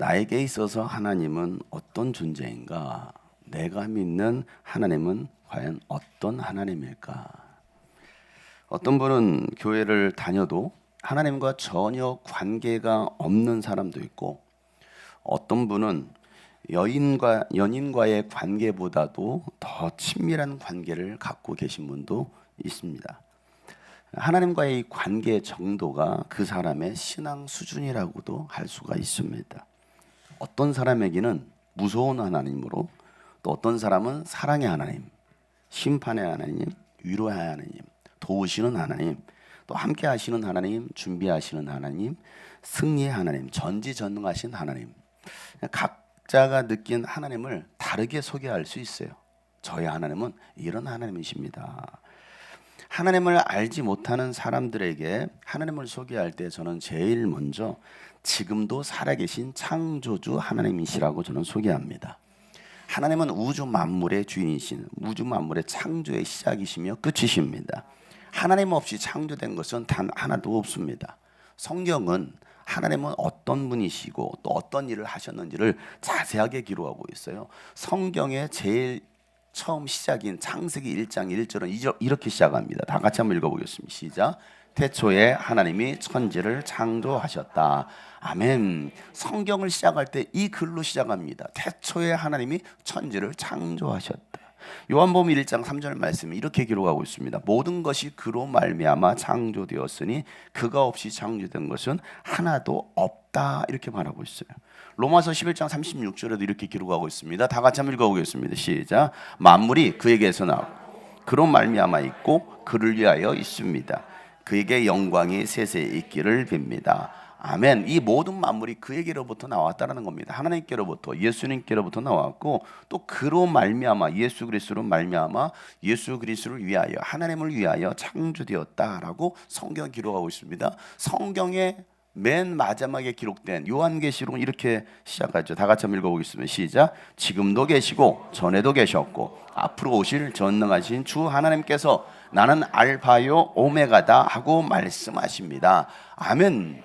나에게 있어서 하나님은 어떤 존재인가? 내가 믿는 하나님은 과연 어떤 하나님일까? 어떤 분은 교회를 다녀도 하나님과 전혀 관계가 없는 사람도 있고, 어떤 분은 연인과의 관계보다도 더 친밀한 관계를 갖고 계신 분도 있습니다. 하나님과의 관계 정도가 그 사람의 신앙 수준이라고도 할 수가 있습니다. 어떤 사람에게는 무서운 하나님으로, 또 어떤 사람은 사랑의 하나님, 심판의 하나님, 위로의 하나님, 도우시는 하나님, 또 함께 하시는 하나님, 준비하시는 하나님, 승리의 하나님, 전지전능하신 하나님. 각자가 느낀 하나님을 다르게 소개할 수 있어요. 저의 하나님은 이런 하나님이십니다. 하나님을 알지 못하는 사람들에게 하나님을 소개할 때 저는 제일 먼저 지금도 살아계신 창조주 하나님이시라고 저는 소개합니다. 하나님은 우주 만물의 주인이신, 우주 만물의 창조의 시작이시며 끝이십니다. 하나님 없이 창조된 것은 단 하나도 없습니다. 성경은 하나님은 어떤 분이시고 또 어떤 일을 하셨는지를 자세하게 기록하고 있어요. 성경의 제일 처음 시작인 창세기 1장 1절은 이렇게 시작합니다. 다 같이 한번 읽어보겠습니다. 시작. 태초에 하나님이 천지를 창조하셨다. 아멘. 성경을 시작할 때 이 글로 시작합니다. 태초에 하나님이 천지를 창조하셨다. 요한복음 1장 3절 말씀이 이렇게 기록하고 있습니다. 모든 것이 그로 말미암아 창조되었으니 그가 없이 창조된 것은 하나도 없다. 이렇게 말하고 있어요. 로마서 11장 36절에도 이렇게 기록하고 있습니다. 다 같이 한번 읽어보겠습니다. 시작. 만물이 그에게서 나왔고 그로 말미암아 있고 그를 위하여 있습니다. 그에게 영광이 세세히 있기를 빕니다. 아멘. 이 모든 만물이 그에게로부터 나왔다는 겁니다. 하나님께로부터, 예수님께로부터 나왔고, 또 그로 말미암아, 예수 그리스도로 말미암아 예수 그리스도를 위하여, 하나님을 위하여 창조되었다라고 성경 기록하고 있습니다. 성경의 맨 마지막에 기록된 요한계시록은 이렇게 시작하죠. 다 같이 한번 읽어보겠습니다. 시작. 지금도 계시고 전에도 계셨고 앞으로 오실 전능하신 주 하나님께서 나는 알파요 오메가다 하고 말씀하십니다. 아멘.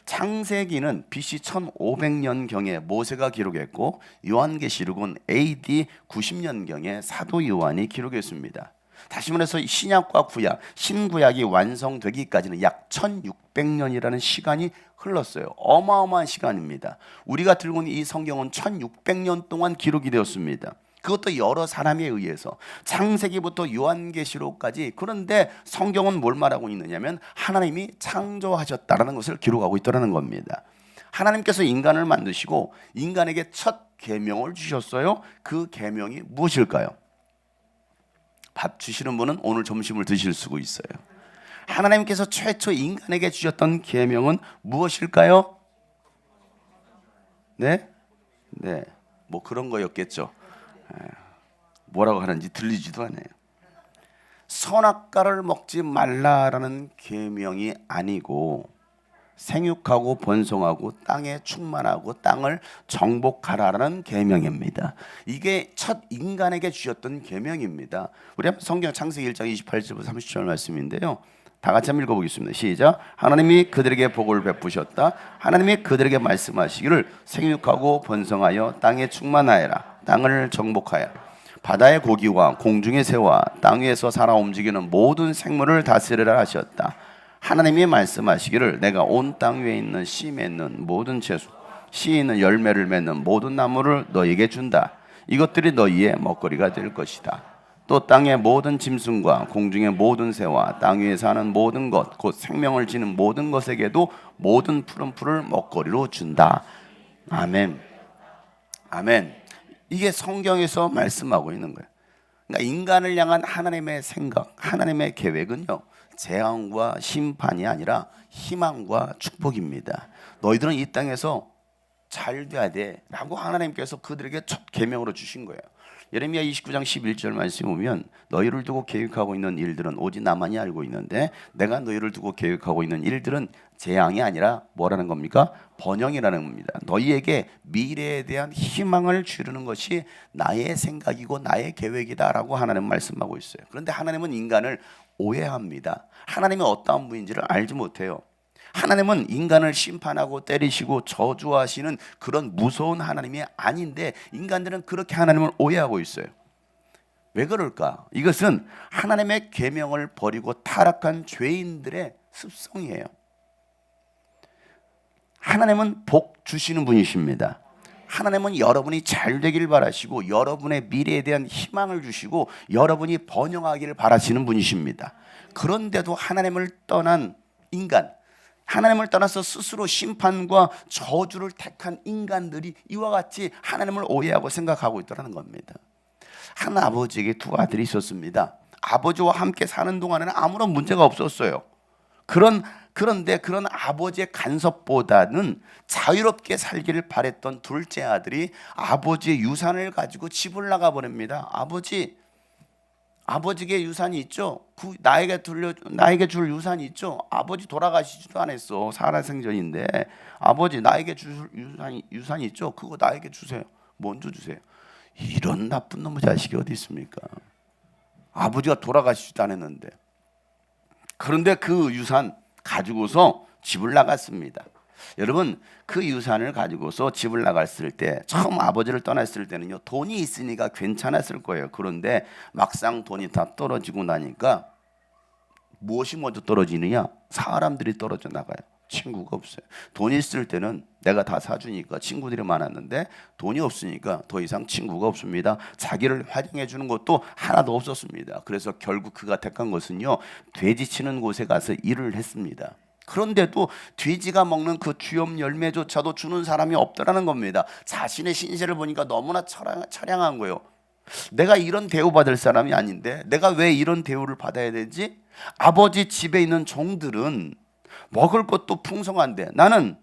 창세기는 BC 1500년경에 모세가 기록했고, 요한계시록은 AD 90년경에 사도 요한이 기록했습니다. 다시 말해서 신약과 구약, 신구약이 완성되기까지는 약 1600년이라는 시간이 흘렀어요. 어마어마한 시간입니다. 우리가 들고 있는 이 성경은 1600년 동안 기록이 되었습니다. 그것도 여러 사람에 의해서 창세기부터 요한계시록까지. 그런데 성경은 뭘 말하고 있느냐면 하나님이 창조하셨다라는 것을 기록하고 있다는 겁니다. 하나님께서 인간을 만드시고 인간에게 첫 계명을 주셨어요. 그 계명이 무엇일까요? 밥 주시는 분은 오늘 점심을 드실 수가 있어요. 하나님께서 최초 인간에게 주셨던 계명은 무엇일까요? 네? 뭐 그런 거였겠죠. 뭐라고 하는지 들리지도 않아요. 선악과를 먹지 말라라는 계명이 아니고 생육하고 번성하고 땅에 충만하고 땅을 정복하라라는 계명입니다. 이게 첫 인간에게 주셨던 계명입니다. 우리 한번 성경 창세기 1장 28절부터 30절 말씀인데요. 다 같이 한번 읽어보겠습니다. 시작. 하나님이 그들에게 복을 베푸셨다. 하나님이 그들에게 말씀하시기를 생육하고 번성하여 땅에 충만하여라. 땅을 정복하여 바다의 고기와 공중의 새와 땅 위에서 살아 움직이는 모든 생물을 다스리라 하셨다. 하나님이 말씀하시기를 내가 온 땅 위에 있는 씨 맺는 모든 채소, 씨 있는 열매를 맺는 모든 나무를 너에게 준다. 이것들이 너희의 먹거리가 될 것이다. 또 땅의 모든 짐승과 공중의 모든 새와 땅 위에 사는 모든 것, 곧 생명을 지닌 모든 것에게도 모든 푸른 풀을 먹거리로 준다. 아멘. 아멘. 이게 성경에서 말씀하고 있는 거예요. 그러니까 인간을 향한 하나님의 생각, 하나님의 계획은요, 재앙과 심판이 아니라 희망과 축복입니다. 너희들은 이 땅에서 잘 돼야 돼 라고 하나님께서 그들에게 첫 계명으로 주신 거예요. 예레미야 29장 11절 말씀에 보면 너희를 두고 계획하고 있는 일들은 오직 나만이 알고 있는데 내가 너희를 두고 계획하고 있는 일들은 재앙이 아니라 뭐라는 겁니까? 번영이라는 겁니다. 너희에게 미래에 대한 희망을 주려는 것이 나의 생각이고 나의 계획이다라고 하나님 말씀하고 있어요. 그런데 하나님은 인간을 오해합니다. 하나님이 어떠한 분인지를 알지 못해요. 하나님은 인간을 심판하고 때리시고 저주하시는 그런 무서운 하나님이 아닌데 인간들은 그렇게 하나님을 오해하고 있어요. 왜 그럴까? 이것은 하나님의 계명을 버리고 타락한 죄인들의 습성이에요. 하나님은 복 주시는 분이십니다. 하나님은 여러분이 잘 되길 바라시고 여러분의 미래에 대한 희망을 주시고 여러분이 번영하기를 바라시는 분이십니다. 그런데도 하나님을 떠난 인간, 하나님을 떠나서 스스로 심판과 저주를 택한 인간들이 이와 같이 하나님을 오해하고 생각하고 있다는 겁니다. 한 아버지에게 두 아들이 있었습니다. 아버지와 함께 사는 동안에는 아무런 문제가 없었어요. 그런데 그런 아버지의 간섭보다는 자유롭게 살기를 바랬던 둘째 아들이 아버지의 유산을 가지고 집을 나가 버립니다. 아버지에게 유산이 있죠. 나에게 줄 유산이 있죠. 아버지 돌아가시지도 않았어. 살아생전인데 아버지 나에게 줄 유산이 있죠. 그거 나에게 주세요. 먼저 주세요. 이런 나쁜 놈의 자식이 어디 있습니까? 아버지가 돌아가시지도 않았는데. 그런데 그 유산 가지고서 집을 나갔습니다. 여러분, 그 유산을 가지고서 집을 나갔을 때 처음 아버지를 떠났을 때는요, 돈이 있으니까 괜찮았을 거예요. 그런데 막상 돈이 다 떨어지고 나니까 무엇이 먼저 떨어지느냐? 사람들이 떨어져 나가요. 친구가 없어요. 돈이 있을 때는 내가 다 사주니까 친구들이 많았는데 돈이 없으니까 더 이상 친구가 없습니다. 자기를 환영해 주는 것도 하나도 없었습니다. 그래서 결국 그가 택한 것은요, 돼지 치는 곳에 가서 일을 했습니다. 그런데도 돼지가 먹는 그 쥐염 열매조차도 주는 사람이 없더라는 겁니다. 자신의 신세를 보니까 너무나 처량한 거예요. 내가 이런 대우받을 사람이 아닌데 내가 왜 이런 대우를 받아야 되지? 아버지 집에 있는 종들은 먹을 것도 풍성한데 나는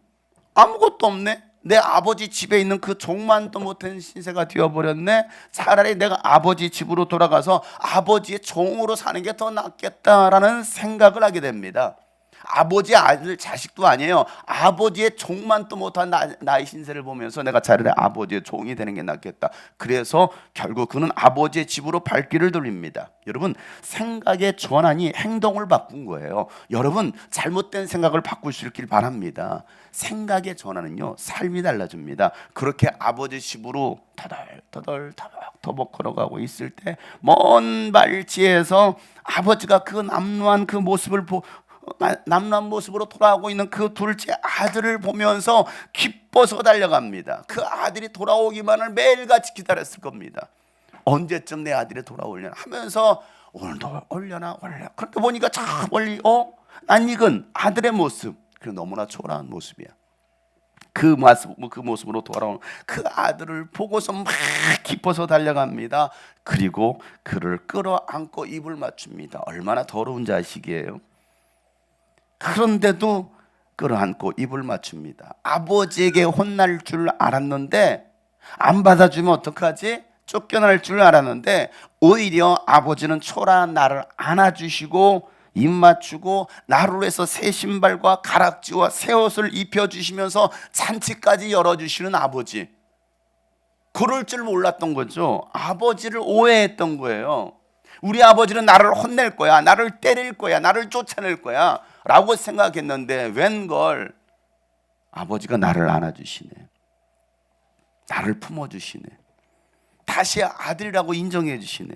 아무것도 없네. 내 아버지 집에 있는 그 종만도 못한 신세가 되어버렸네. 차라리 내가 아버지 집으로 돌아가서 아버지의 종으로 사는 게 더 낫겠다라는 생각을 하게 됩니다. 아버지 아들 자식도 아니에요. 아버지의 종만도 못한 나의 신세를 보면서 내가 차라리 아버지의 종이 되는 게 낫겠다. 그래서 결국 그는 아버지의 집으로 발길을 돌립니다. 여러분, 생각의 전환이 행동을 바꾼 거예요. 여러분, 잘못된 생각을 바꿀 수 있길 바랍니다. 생각의 전환은요, 삶이 달라집니다. 그렇게 아버지 집으로 터벅터벅 걸어가고 있을 때 먼 발치에서 아버지가 그 남루한 그 모습을 남루한 모습으로 돌아오고 있는 그 둘째 아들을 보면서 기뻐서 달려갑니다. 그 아들이 돌아오기만을 매일같이 기다렸을 겁니다. 언제쯤 내 아들이 돌아오려나 하면서 오늘도 올려나. 그런데 보니까 저 멀리 낯익은 아들의 모습, 그 너무나 초라한 모습이야. 그 모습으로 돌아오는 그 아들을 보고서 막 기뻐서 달려갑니다. 그리고 그를 끌어안고 입을 맞춥니다. 얼마나 더러운 자식이에요. 그런데도 끌어안고 입을 맞춥니다. 아버지에게 혼날 줄 알았는데 안 받아주면 어떡하지? 쫓겨날 줄 알았는데 오히려 아버지는 초라한 나를 안아주시고 입 맞추고 나를 위해서 새 신발과 가락지와 새 옷을 입혀주시면서 잔치까지 열어주시는 아버지. 그럴 줄 몰랐던 거죠. 아버지를 오해했던 거예요. 우리 아버지는 나를 혼낼 거야, 나를 때릴 거야, 나를 쫓아낼 거야 라고 생각했는데 웬걸 아버지가 나를 안아주시네. 나를 품어주시네. 다시 아들이라고 인정해 주시네.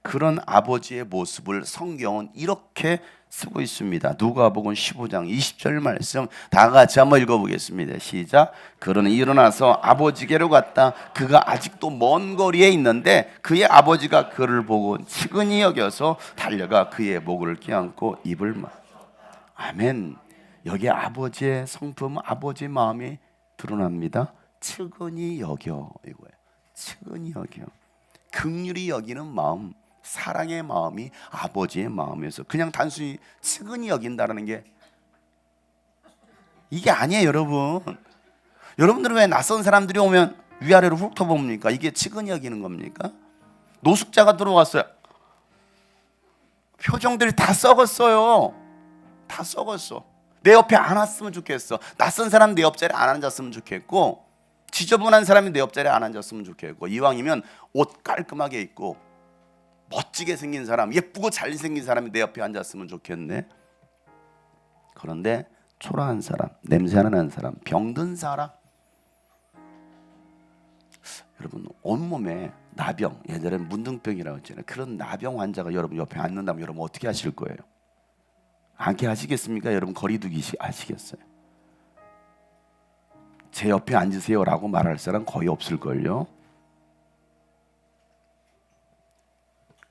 그런 아버지의 모습을 성경은 이렇게 쓰고 있습니다. 누가복음 15장 20절 말씀 다 같이 한번 읽어보겠습니다. 시작. 그러는 일어나서 아버지께로 갔다. 그가 아직도 먼 거리에 있는데 그의 아버지가 그를 보고 측은히 여겨서 달려가 그의 목을 껴안고 입을 아멘. 여기 아버지의 성품, 아버지의 마음이 드러납니다. 측은히 여겨 이거예요. 측은히 여겨. 긍휼히 여기는 마음, 사랑의 마음이 아버지의 마음에서 그냥 단순히 측은히 여긴다는 게 이게 아니에요, 여러분. 여러분들은 왜 낯선 사람들이 오면 위아래로 훑어봅니까? 이게 측은히 여기는 겁니까? 노숙자가 들어왔어요. 표정들이 다 썩었어요. 다 썩었어. 내 옆에 안 왔으면 좋겠어. 낯선 사람 내 옆자리에 안 앉았으면 좋겠고, 지저분한 사람이 내 옆자리에 안 앉았으면 좋겠고, 이왕이면 옷 깔끔하게 입고 멋지게 생긴 사람, 예쁘고 잘생긴 사람이 내 옆에 앉았으면 좋겠네. 그런데 초라한 사람, 냄새나는 사람, 병든 사람. 여러분 온몸에 나병, 예전에 문둥병이라고 했잖아요. 그런 나병 환자가 여러분 옆에 앉는다면 여러분 어떻게 하실 거예요? 앉게 하시겠습니까? 여러분 거리두기 하시겠어요? 제 옆에 앉으세요라고 말할 사람 거의 없을걸요.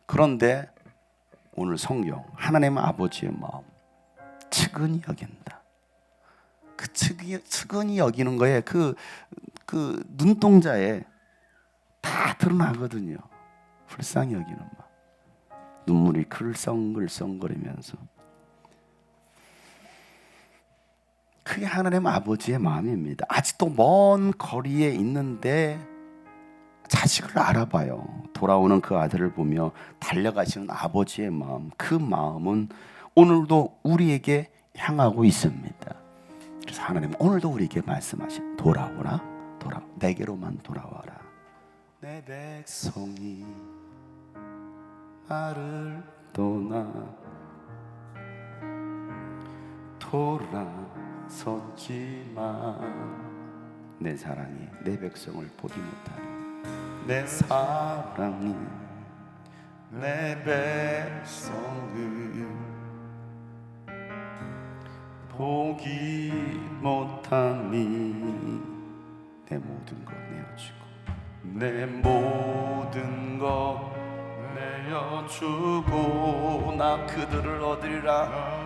그런데 오늘 성경 하나님 아버지의 마음 측은히 여긴다. 그 측은히 여기는 거에 그 눈동자에 다 드러나거든요. 불쌍히 여기는 마음. 눈물이 글썽글썽거리면서 그게 하나님 아버지의 마음입니다. 아직도 먼 거리에 있는데 자식을 알아봐요. 돌아오는 그 아들을 보며 달려가시는 아버지의 마음, 그 마음은 오늘도 우리에게 향하고 있습니다. 그래서 하나님 오늘도 우리에게 말씀하신 돌아오라, 내게로만 돌아와라. 내 백성이 나를 떠나 돌아섰지만 내 사랑이 내 백성을 보지 못하리. 내 사랑이 내 백성을 보기 못하니 내 모든 것 내어주고 내 모든 것 내어주고 나 그들을 얻으리라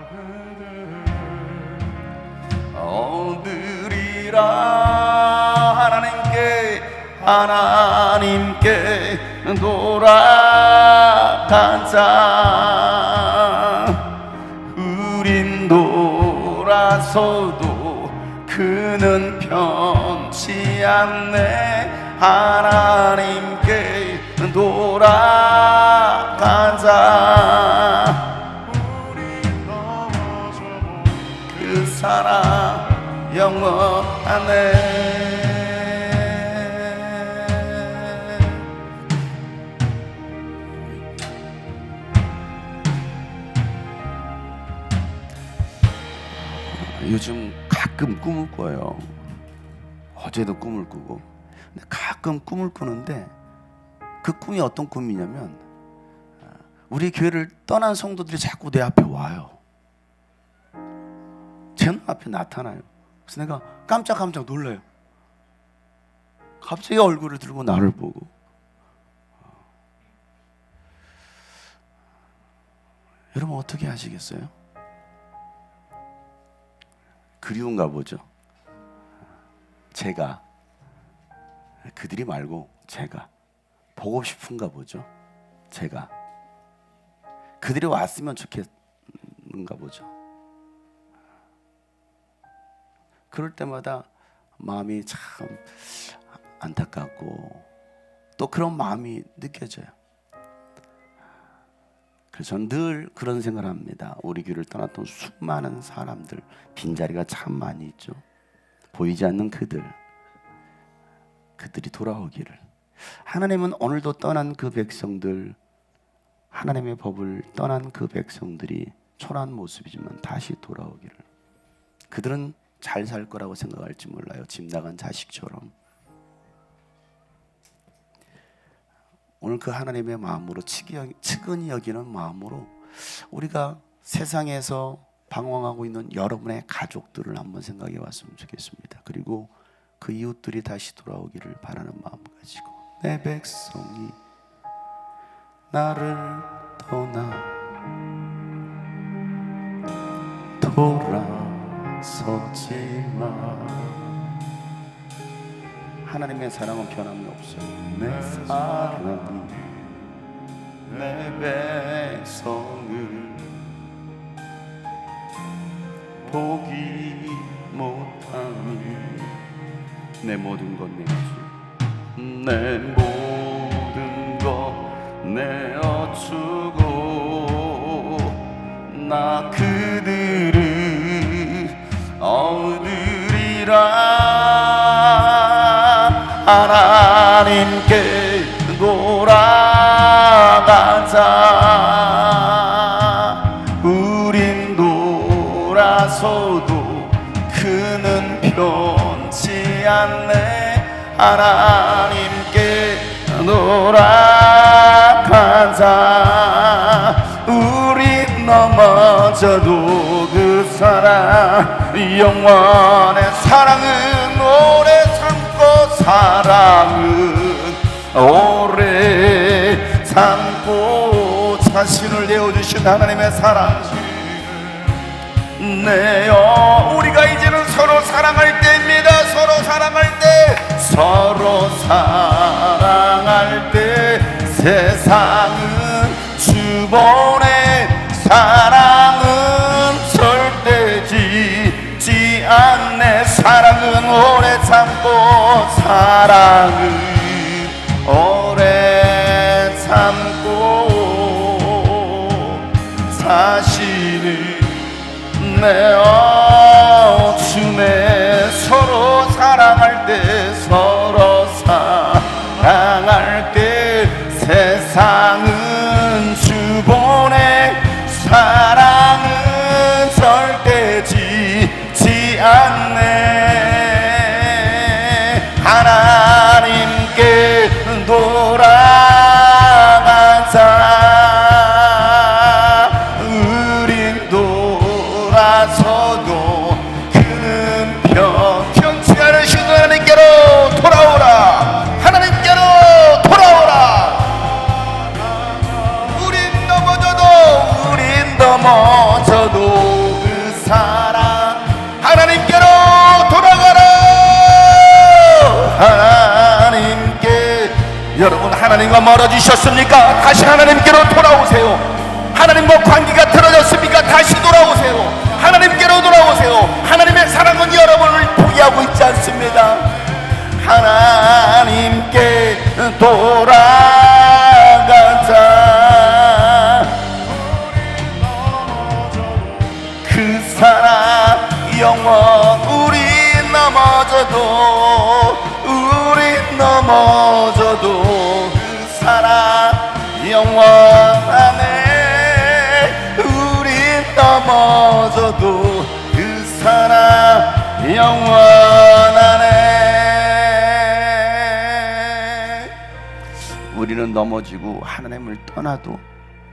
하나님께 돌아가자. 우린 돌아서도 그는 편치 않네. 하나님께 돌아가자. 우린 넘어져도 그 사랑 영원하네. 요즘 가끔 꿈을 꿔요. 어제도 꿈을 꾸고. 근데 가끔 꿈을 꾸는데 그 꿈이 어떤 꿈이냐면 우리 교회를 떠난 성도들이 자꾸 내 앞에 와요. 제 눈앞에 나타나요. 그래서 내가 깜짝 놀라요. 갑자기 얼굴을 들고 나를 보고. 여러분 어떻게 하시겠어요? 그리운가 보죠. 제가 그들이 말고 제가 보고 싶은가 보죠. 제가 그들이 왔으면 좋겠는가 보죠. 그럴 때마다 마음이 참 안타깝고 또 그런 마음이 느껴져요. 그래서 저는 늘 그런 생각을 합니다. 우리 교회를 떠났던 수많은 사람들, 빈자리가 참 많이 있죠. 보이지 않는 그들이 돌아오기를. 하나님은 오늘도 떠난 그 백성들, 하나님의 법을 떠난 그 백성들이 초라한 모습이지만 다시 돌아오기를. 그들은 잘 살 거라고 생각할지 몰라요. 집 나간 자식처럼. 오늘 그 하나님의 마음으로 측은히 여기는 마음으로 우리가 세상에서 방황하고 있는 여러분의 가족들을 한번 생각해 봤으면 좋겠습니다. 그리고 그 이웃들이 다시 돌아오기를 바라는 마음 가지고 내 백성이 나를 떠나 돌아섰지만 하나님의 사랑은 변함이 없어요. 내 사랑이 내 백성을 보기 못하니 내 모든 것 내어주고 내 모든 것 내어주고 나 그들을 얻으리라. 하나님께 돌아가자. 우린 돌아서도 하나님께 돌아가자. 우리 넘어져도 그 사랑, 영원의 사랑은 오래 참고, 사랑은 오래 참고, 자신을 내어주신 하나님의 사랑 네요. 우리가 이제는 서로 사랑할 때입니다. 서로 사랑할 때, 서로 사랑할 때, 세상은 주보내, 사랑은 절대 지지 않네. 사랑은 오래 참고, 사랑은 오래 참고, 자신을 내어 주네. 서로 사랑할 때, 서로 사랑할 때, 세상은 주보내, 사랑은 절대 지지 않네. 하나님께 돌아가자. 우린 돌아서도 그는 변치 않으신 하나님께로 돌아오라. 하나님께로 돌아오라. 우린 넘어져도 그 사랑, 하나님께로 돌아가라. 하나님께, 여러분 하나님과 멀어지셨습니까? 다시 하나님께로 돌아오세요. 하나님과 관계가 틀어졌습니까? 다시 돌아오세요. 하나님께로 돌아오세요. 하나님의 사랑은 여러분을 포기하고 있지 않습니다. 하나님께 돌아가자. 그 사랑 영원, 우리 넘어져도 그 사랑 영원하네. 우리 넘어져도 그 사랑 영원하네. 우리는 넘어지고 하나님을 떠나도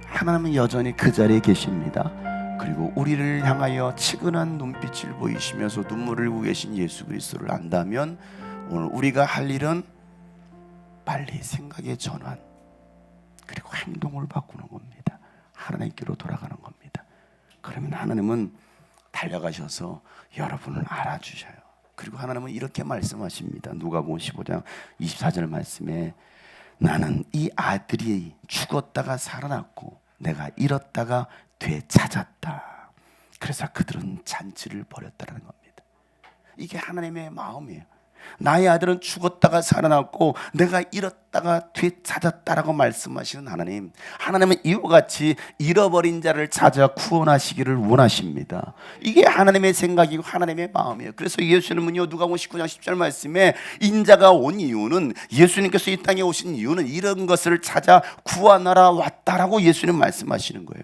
하나님은 여전히 그 자리에 계십니다. 그리고 우리를 향하여 치근한 눈빛을 보이시면서 눈물을 흘리고 계신 예수 그리스도를 안다면, 오늘 우리가 할 일은 빨리 생각의 전환, 그리고 행동을 바꾸는 겁니다. 하나님께로 돌아가는 겁니다. 그러면 하나님은 달려가셔서 여러분을 알아주셔요. 그리고 하나님은 이렇게 말씀하십니다. 누가복음 15장 24절 말씀에, 나는 이 아들이 죽었다가 살아났고 내가 잃었다가 되찾았다. 그래서 그들은 잔치를 벌였다는 겁니다. 이게 하나님의 마음이에요. 나의 아들은 죽었다가 살아났고 내가 잃었다가 되찾았다라고 말씀하시는 하나님, 하나님은 이와 같이 잃어버린 자를 찾아 구원하시기를 원하십니다. 이게 하나님의 생각이고 하나님의 마음이에요. 그래서 예수님은요, 누가복음 19장 10절 말씀에 인자가 온 이유는, 예수님께서 이 땅에 오신 이유는 이런 것을 찾아 구원하러 왔다라고 예수님 말씀하시는 거예요.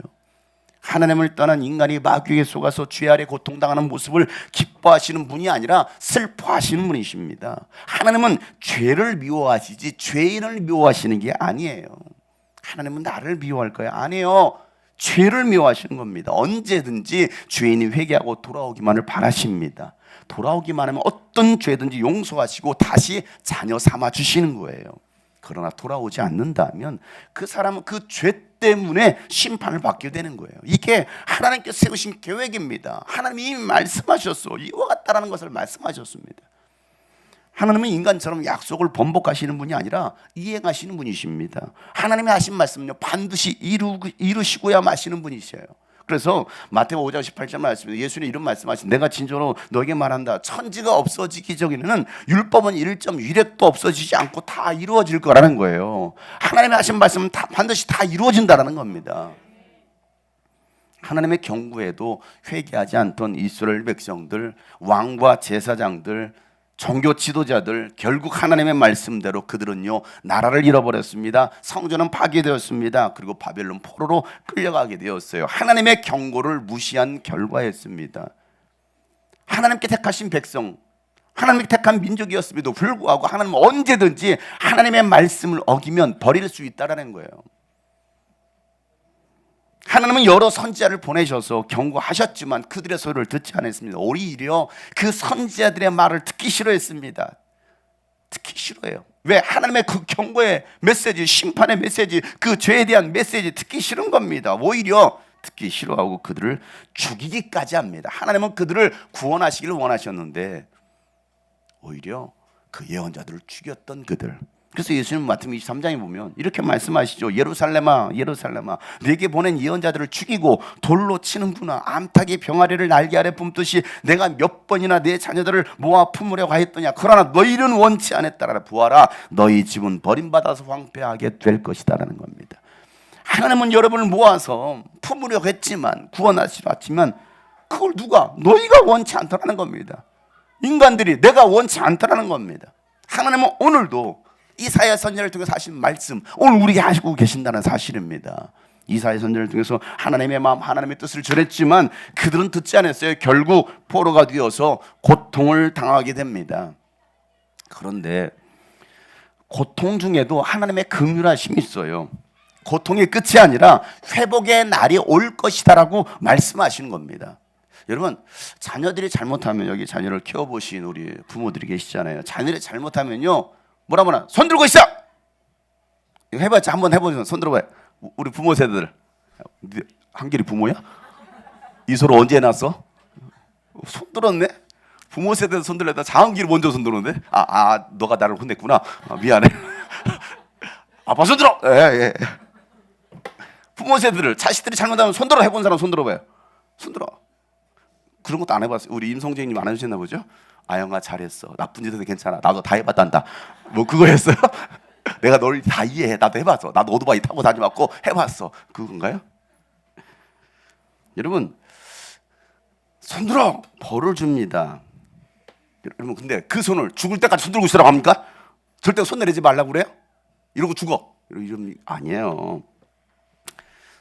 하나님을 떠난 인간이 마귀에 속아서 죄 아래 고통당하는 모습을 기뻐하시는 분이 아니라 슬퍼하시는 분이십니다. 하나님은 죄를 미워하시지 죄인을 미워하시는 게 아니에요. 하나님은 나를 미워할 거야? 아니에요. 죄를 미워하시는 겁니다. 언제든지 죄인이 회개하고 돌아오기만을 바라십니다. 돌아오기만 하면 어떤 죄든지 용서하시고 다시 자녀 삼아 주시는 거예요. 그러나 돌아오지 않는다면 그 사람은 그 죄 때문에 심판을 받게 되는 거예요. 이게 하나님께서 세우신 계획입니다. 하나님이 이미 말씀하셨어. 이와 같다라는 것을 말씀하셨습니다. 하나님은 인간처럼 약속을 번복하시는 분이 아니라 이행하시는 분이십니다. 하나님이 하신 말씀은요, 반드시 이루시고야 마시는 분이셔요. 그래서 마태복음 5장 18절 말씀에 예수님 이런 말씀하신, 내가 진정으로 너에게 말한다. 천지가 없어지기 전에는 율법은 1.1획도 없어지지 않고 다 이루어질 거라는 거예요. 하나님이 하신 말씀은 반드시 다 이루어진다는 겁니다. 하나님의 경고에도 회개하지 않던 이스라엘 백성들, 왕과 제사장들, 종교 지도자들, 결국 하나님의 말씀대로 그들은요 나라를 잃어버렸습니다. 성전은 파괴되었습니다. 그리고 바벨론 포로로 끌려가게 되었어요. 하나님의 경고를 무시한 결과였습니다. 하나님께 택하신 백성, 하나님이 택한 민족이었음에도 불구하고 하나님은 언제든지 하나님의 말씀을 어기면 버릴 수 있다라는 거예요. 하나님은 여러 선지자를 보내셔서 경고하셨지만 그들의 소리를 듣지 않았습니다. 오히려 그 선지자들의 말을 듣기 싫어했습니다. 듣기 싫어해요. 왜? 하나님의 그 경고의 메시지, 심판의 메시지, 그 죄에 대한 메시지 듣기 싫은 겁니다. 오히려 듣기 싫어하고 그들을 죽이기까지 합니다. 하나님은 그들을 구원하시기를 원하셨는데 오히려 그 예언자들을 죽였던 그들. 그래서 예수님 마태복음 23장에 보면 이렇게 말씀하시죠. 예루살렘아 예루살렘아 내게 보낸 예언자들을 죽이고 돌로 치는구나. 암탉이 병아리를 날개 아래 품듯이 내가 몇 번이나 내 자녀들을 모아 품으려고 하였더냐. 그러나 너희는 원치 않았다라. 보아라 너희 집은 버림받아서 황폐하게 될 것이다라는 겁니다. 하나님은 여러분을 모아서 품으려고 했지만 구원하시려 했지만 그걸 누가? 너희가 원치 않다라는 겁니다. 인간들이 내가 원치 않다라는 겁니다. 하나님은 오늘도 이사야 선지자를 통해서 하신 말씀 오늘 우리에게 하시고 계신다는 사실입니다. 이사야 선지자를 통해서 하나님의 마음 하나님의 뜻을 전했지만 그들은 듣지 않았어요. 결국 포로가 되어서 고통을 당하게 됩니다. 그런데 고통 중에도 하나님의 긍휼하심이 있어요. 고통의 끝이 아니라 회복의 날이 올 것이다라고 말씀하시는 겁니다. 여러분 자녀들이 잘못하면 여기 자녀를 키워보신 우리 부모들이 계시잖아요. 자녀들이 잘못하면요 뭐라 손 들고 있어. 이거 해봤자 한번 해보세요. 손 들어봐요. 우리 부모 세대들 한길이 부모야? 이소를 언제 낳았어? 손 들었네. 부모 세대에서 손 들었다. 장한길이 먼저 손 들었는데 너가 나를 혼냈구나. 미안해. 아빠 손 들어. 예. 부모 세대들 자식들이 잘못하면 손 들어. 해본 사람 손 들어봐요. 손 들어. 그런 것도 안 해봤어요. 우리 임성재님 안 해주셨나 보죠? 아영아 잘했어. 나쁜 짓 해도 괜찮아. 나도 다 해봤단다. 뭐 그거 했어요? 내가 널 다 이해해. 나도 해봤어. 나도 오토바이 타고 다니봤고 해봤어. 그건가요? 여러분 손들어 벌을 줍니다. 여러분 근데 그 손을 죽을 때까지 손들고 있으라고 합니까? 절대 손 내리지 말라고 그래요? 이러고 죽어. 이런 아니에요.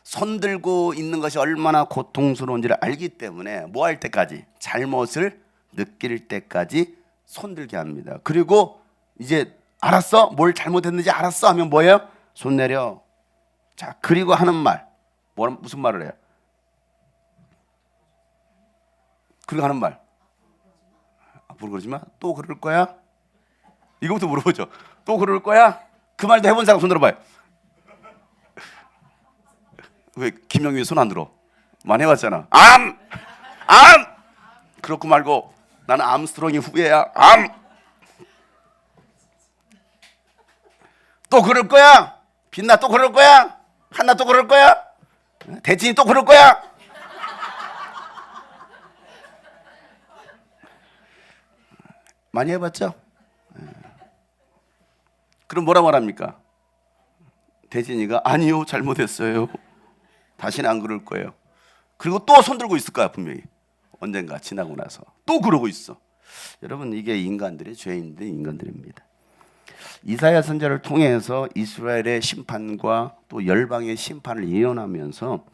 손 들고 있는 것이 얼마나 고통스러운지를 알기 때문에 뭐 할 때까지? 잘못을 느낄 때까지 손 들게 합니다. 그리고 이제 알았어? 뭘 잘못했는지 알았어? 하면 뭐예요? 손 내려. 자, 그리고 하는 말. 무슨 말을 해요? 그리고 하는 말. 앞으로 그러지 마. 또 그럴 거야? 이거부터 물어보죠. 또 그럴 거야? 그 말도 해본 사람 손 들어봐요. 왜 김영규 손 안 들어? 많이 해봤잖아. 암! 그렇고 말고 나는 암스트롱이 후예야. 또 그럴 거야? 빛나 또 그럴 거야? 한나 또 그럴 거야? 대진이 또 그럴 거야? 많이 해봤죠? 그럼 뭐라 말합니까? 대진이가 아니요 잘못했어요. 다시는 안 그럴 거예요. 그리고 또 손 들고 있을 거야 분명히. 언젠가 지나고 나서 또 그러고 있어. 여러분 이게 인간들의 죄인들 인간들입니다. 이사야 선지자를 통해서 이스라엘의 심판과 또 열방의 심판을 예언하면서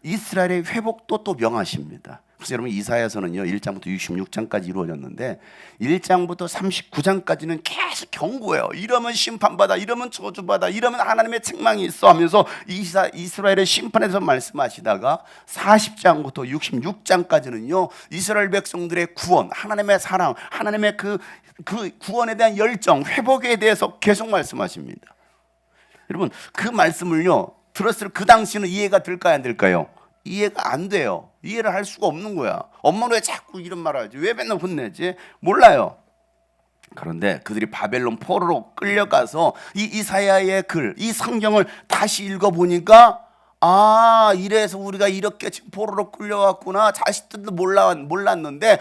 이스라엘의 회복도 또 명하십니다. 그래서 여러분 이사야서는요 1장부터 66장까지 이루어졌는데 1장부터 39장까지는 계속 경고해요. 이러면 심판받아, 이러면 저주받아, 이러면 하나님의 책망이 있어 하면서 이스라엘의 심판에서 말씀하시다가 40장부터 66장까지는요 이스라엘 백성들의 구원, 하나님의 사랑, 하나님의 그 구원에 대한 열정, 회복에 대해서 계속 말씀하십니다. 여러분 그 말씀을요 들었을 그 당시는 이해가 될까요 안 될까요? 이해가 안 돼요. 이해를 할 수가 없는 거야. 엄마는 왜 자꾸 이런 말을 하지? 왜 맨날 혼내지? 몰라요. 그런데 그들이 바벨론 포로로 끌려가서 이 이사야의 글, 이 성경을 다시 읽어보니까 이래서 우리가 이렇게 지금 포로로 끌려왔구나. 자식들도 몰랐는데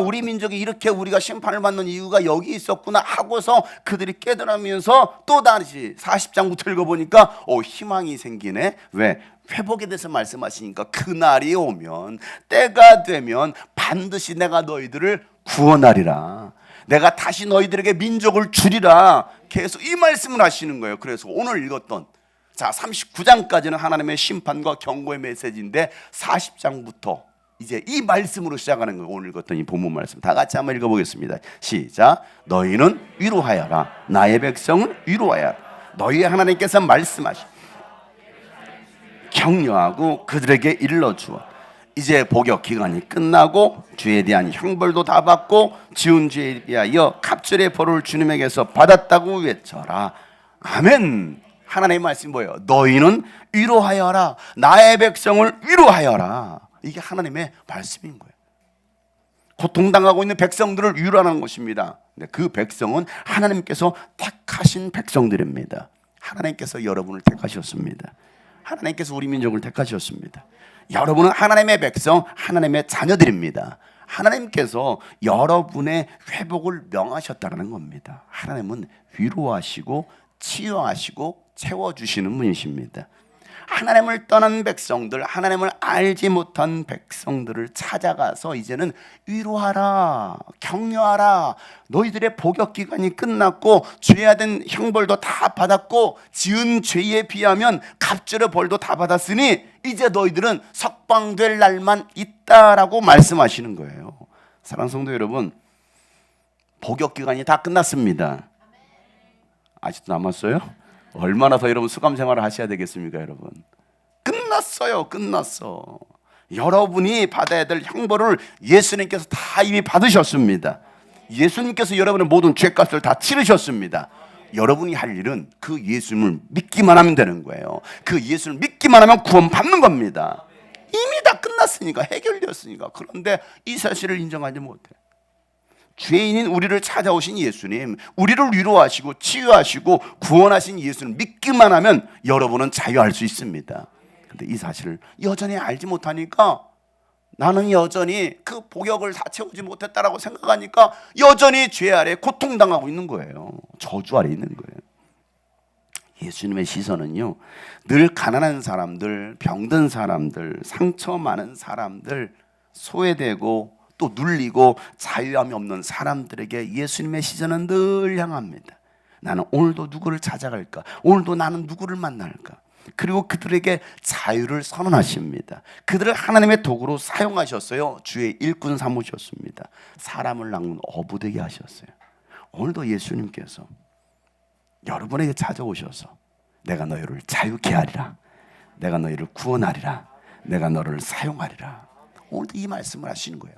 우리 민족이 이렇게 우리가 심판을 받는 이유가 여기 있었구나 하고서 그들이 깨달으면서 또 다시 40장부터 읽어보니까 희망이 생기네. 왜? 회복에 대해서 말씀하시니까 그날이 오면 때가 되면 반드시 내가 너희들을 구원하리라. 내가 다시 너희들에게 민족을 주리라. 계속 이 말씀을 하시는 거예요. 그래서 오늘 읽었던 39장까지는 하나님의 심판과 경고의 메시지인데 40장부터 이제 이 말씀으로 시작하는 거예요. 오늘 읽었던 이 본문 말씀 다 같이 한번 읽어보겠습니다. 시작. 너희는 위로하여라. 나의 백성을 위로하여라. 너희 하나님께서 말씀하시 격려하고 그들에게 일러주어. 이제 복역 기간이 끝나고 죄에 대한 형벌도 다 받고 지은 죄에 대하여 갑절의 벌을 주님에게서 받았다고 외쳐라. 아멘. 하나님의 말씀이 뭐예요? 너희는 위로하여라. 나의 백성을 위로하여라. 이게 하나님의 말씀인 거예요. 고통당하고 있는 백성들을 위로하는 것입니다. 그 백성은 하나님께서 택하신 백성들입니다. 하나님께서 여러분을 택하셨습니다. 하나님께서 우리 민족을 택하셨습니다. 여러분은 하나님의 백성, 하나님의 자녀들입니다. 하나님께서 여러분의 회복을 명하셨다는 겁니다. 하나님은 위로하시고 치유하시고 채워주시는 분이십니다. 하나님을 떠난 백성들, 하나님을 알지 못한 백성들을 찾아가서 이제는 위로하라, 격려하라. 너희들의 복역 기간이 끝났고 죄에 대한 형벌도 다 받았고 지은 죄에 비하면 갑절의 벌도 다 받았으니 이제 너희들은 석방될 날만 있다라고 말씀하시는 거예요. 사랑하는 성도 여러분, 복역 기간이 다 끝났습니다. 아직도 남았어요? 얼마나 더 여러분 수감 생활을 하셔야 되겠습니까, 여러분? 끝났어요. 끝났어. 여러분이 받아야 될 형벌을 예수님께서 다 이미 받으셨습니다. 예수님께서 여러분의 모든 죄값을 다 치르셨습니다. 여러분이 할 일은 그 예수님을 믿기만 하면 되는 거예요. 그 예수를 믿기만 하면 구원 받는 겁니다. 이미 다 끝났으니까, 해결되었으니까. 그런데 이 사실을 인정하지 못해. 죄인인 우리를 찾아오신 예수님, 우리를 위로하시고 치유하시고 구원하신 예수를 믿기만 하면 여러분은 자유할 수 있습니다. 그런데 이 사실을 여전히 알지 못하니까, 나는 여전히 그 복역을 다 채우지 못했다라고 생각하니까 여전히 죄 아래 고통당하고 있는 거예요. 저주 아래 있는 거예요. 예수님의 시선은요, 늘 가난한 사람들, 병든 사람들, 상처 많은 사람들, 소외되고 또 눌리고 자유함이 없는 사람들에게 예수님의 시선은 늘 향합니다. 나는 오늘도 누구를 찾아갈까? 오늘도 나는 누구를 만날까? 그리고 그들에게 자유를 선언하십니다. 그들을 하나님의 도구로 사용하셨어요. 주의 일꾼 삼으셨습니다. 사람을 낚는 어부되게 하셨어요. 오늘도 예수님께서 여러분에게 찾아오셔서 내가 너희를 자유케 하리라, 내가 너희를 구원하리라, 내가 너를 사용하리라. 오늘도 이 말씀을 하시는 거예요.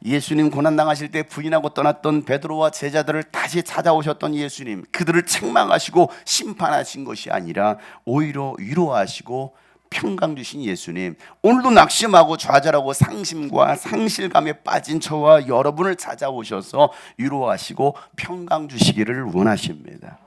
예수님 고난당하실 때 부인하고 떠났던 베드로와 제자들을 다시 찾아오셨던 예수님, 그들을 책망하시고 심판하신 것이 아니라 오히려 위로하시고 평강 주신 예수님, 오늘도 낙심하고 좌절하고 상심과 상실감에 빠진 저와 여러분을 찾아오셔서 위로하시고 평강 주시기를 원하십니다.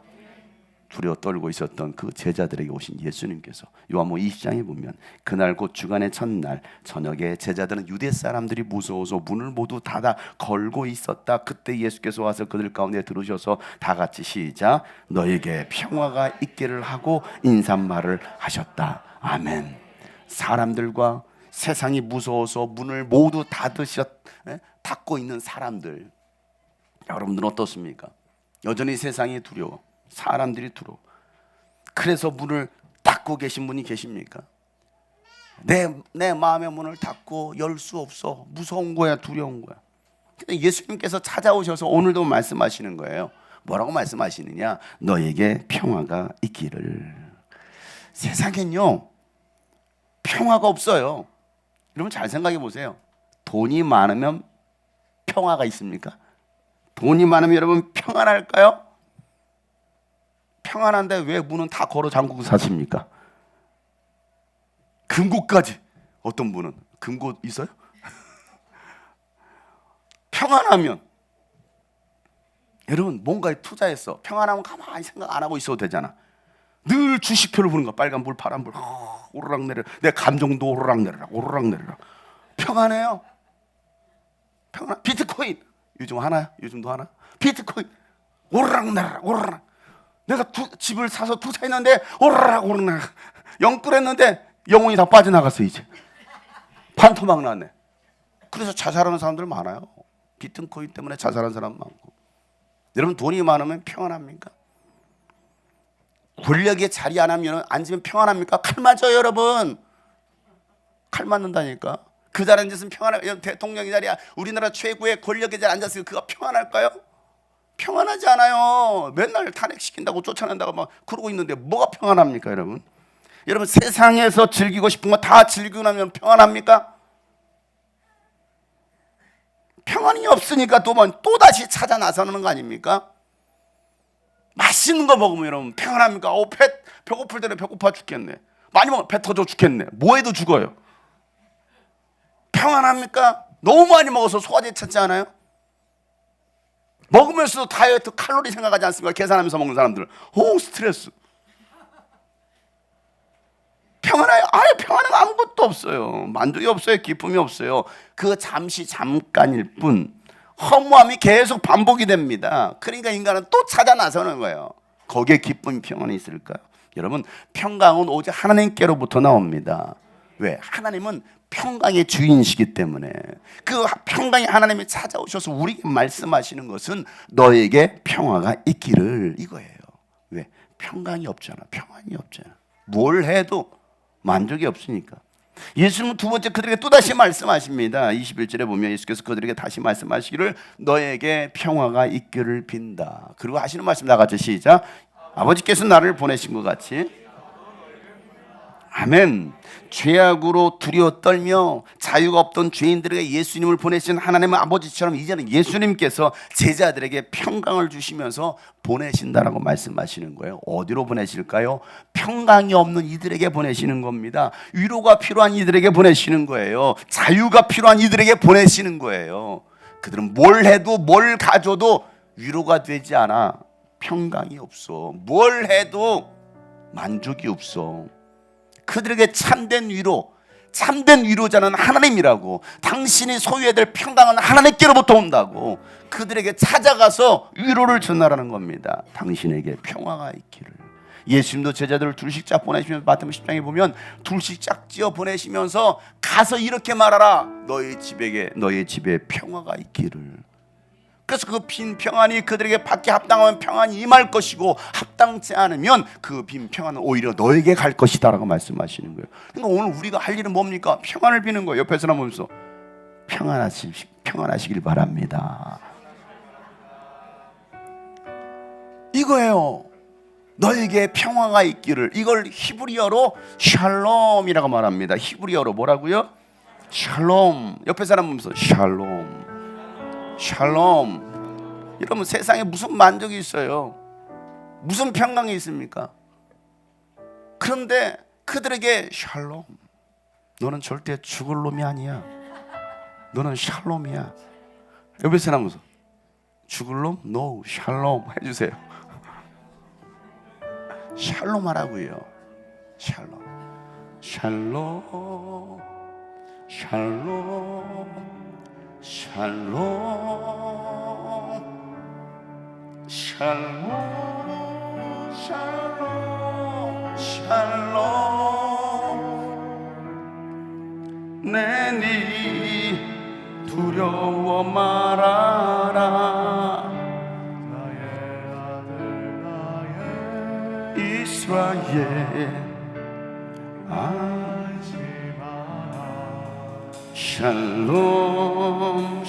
두려워 떨고 있었던 그 제자들에게 오신 예수님께서 요한복음 20장에 보면 그날 곧 주간의 첫날 저녁에 제자들은 유대 사람들이 무서워서 문을 모두 닫아 걸고 있었다. 그때 예수께서 와서 그들 가운데 들으셔서 다 같이 시작, 너에게 평화가 있기를 하고 인사말을 하셨다. 아멘. 사람들과 세상이 무서워서 문을 모두 닫고 있는 사람들, 여러분들은 어떻습니까? 여전히 세상이 두려워, 사람들이 두려워. 그래서 문을 닫고 계신 분이 계십니까? 내 마음의 문을 닫고 열 수 없어. 무서운 거야, 두려운 거야. 근데 예수님께서 찾아오셔서 오늘도 말씀하시는 거예요. 뭐라고 말씀하시느냐? 너에게 평화가 있기를. 세상엔요, 평화가 없어요. 여러분 잘 생각해 보세요. 돈이 많으면 평화가 있습니까? 돈이 많으면 여러분 평안할까요? 평안한데 왜 문은 다 걸어 잠그고 사십니까? 금고까지. 어떤 분은 금고 있어요? 평안하면 여러분 뭔가에 투자했어. 평안하면 가만히 생각 안 하고 있어도 되잖아. 늘 주식표를 보는 거야. 빨간불, 파란불, 오르락내려. 내 감정도 오르락내리락, 오르락내리락. 평안해요. 평안. 비트코인 요즘 하나요? 요즘도 하나? 비트코인 오르락내리락, 오르락. 내가 집을 사서 투자했는데 오르락 오르락 영끌했는데 영혼이 다 빠져나갔어. 이제 반토막 나네. 그래서 자살하는 사람들 많아요. 비트코인 때문에 자살하는 사람 많고. 여러분 돈이 많으면 평안합니까? 권력에 자리 안 하면 앉으면 평안합니까? 칼 맞아요, 여러분. 칼 맞는다니까. 그 자리에 앉았으면 평안할, 대통령의 자리야, 우리나라 최고의 권력의 자리에 앉았으면 그가 평안할까요? 평안하지 않아요. 맨날 탄핵시킨다고 쫓아낸다고 막 그러고 있는데 뭐가 평안합니까, 여러분? 여러분, 세상에서 즐기고 싶은 거 다 즐기고 나면 평안합니까? 평안이 없으니까 또 다시 찾아 나서는 거 아닙니까? 맛있는 거 먹으면 여러분 평안합니까? 배고플 때는 배고파 죽겠네. 많이 먹으면 배 터져 죽겠네. 뭐해도 죽어요. 평안합니까? 너무 많이 먹어서 소화제 찾지 않아요? 먹으면서도 다이어트 칼로리 생각하지 않습니까? 계산하면서 먹는 사람들. 스트레스. 평안해요? 아예 평안한 거 아무것도 없어요. 만족이 없어요. 기쁨이 없어요. 그 잠깐일 뿐. 허무함이 계속 반복이 됩니다. 그러니까 인간은 또 찾아 나서는 거예요. 거기에 기쁨이 평안이 있을까요? 여러분, 평강은 오직 하나님께로부터 나옵니다. 왜? 하나님은 평강의 주인이시기 때문에. 그 평강의 하나님이 찾아오셔서 우리에게 말씀하시는 것은 너에게 평화가 있기를, 이거예요. 왜? 평강이 없잖아. 평안이 없잖아. 뭘 해도 만족이 없으니까. 예수님은 두 번째 그들에게 또다시 말씀하십니다. 21절에 보면 예수께서 그들에게 다시 말씀하시기를 너에게 평화가 있기를 빈다. 그리고 하시는 말씀 다 같이 시작. 아버지께서 나를 보내신 것 같이. 아멘. 죄악으로 두려워 떨며 자유가 없던 죄인들에게 예수님을 보내신 하나님의 아버지처럼 이제는 예수님께서 제자들에게 평강을 주시면서 보내신다라고 말씀하시는 거예요. 어디로 보내실까요? 평강이 없는 이들에게 보내시는 겁니다. 위로가 필요한 이들에게 보내시는 거예요. 자유가 필요한 이들에게 보내시는 거예요. 그들은 뭘 해도 뭘 가져도 위로가 되지 않아. 평강이 없어. 뭘 해도 만족이 없어. 그들에게 참된 위로자는 하나님이라고, 당신이 소유해야 될 평강은 하나님께로부터 온다고 그들에게 찾아가서 위로를 전하라는 겁니다. 당신에게 평화가 있기를. 예수님도 제자들을 둘씩 짝 보내시면서 마태복음 10장에 보면 둘씩 짝 지어 보내시면서 가서 이렇게 말하라. 너희 집에 평화가 있기를. 그래서 그 빈 평안이 그들에게 받게 합당하면 평안이 임할 것이고, 합당치 않으면 그 빈 평안은 오히려 너에게 갈 것이다 라고 말씀하시는 거예요. 그러니까 오늘 우리가 할 일은 뭡니까? 평안을 비는 거예요. 옆에 사람 보면서 평안하시길 바랍니다. 이거예요. 너에게 평화가 있기를. 이걸 히브리어로 샬롬이라고 말합니다. 히브리어로 뭐라고요? 샬롬. 옆에 사람 보면서 샬롬. 여러분, 세상에 무슨 만족이 있어요? 무슨 평강이 있습니까? 그런데 그들에게 샬롬. 너는 절대 죽을 놈이 아니야. 너는 샬롬이야. 옆에 사람은 죽을 놈? No, 샬롬 해주세요. 샬롬 하라고요. 샬롬. 내니 두려워 말아라. 나의 아들 나의 이스라엘 알지 마라. 샬롬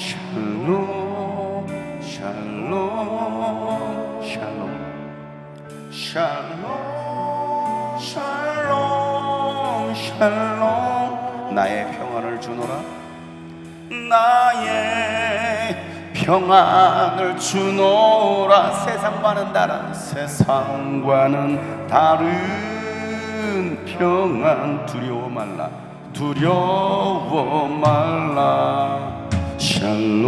나의 평안을 주노라. 나의 평안을 주노라. 세상과는 다른 평안. 두려워 말라. 샬롬.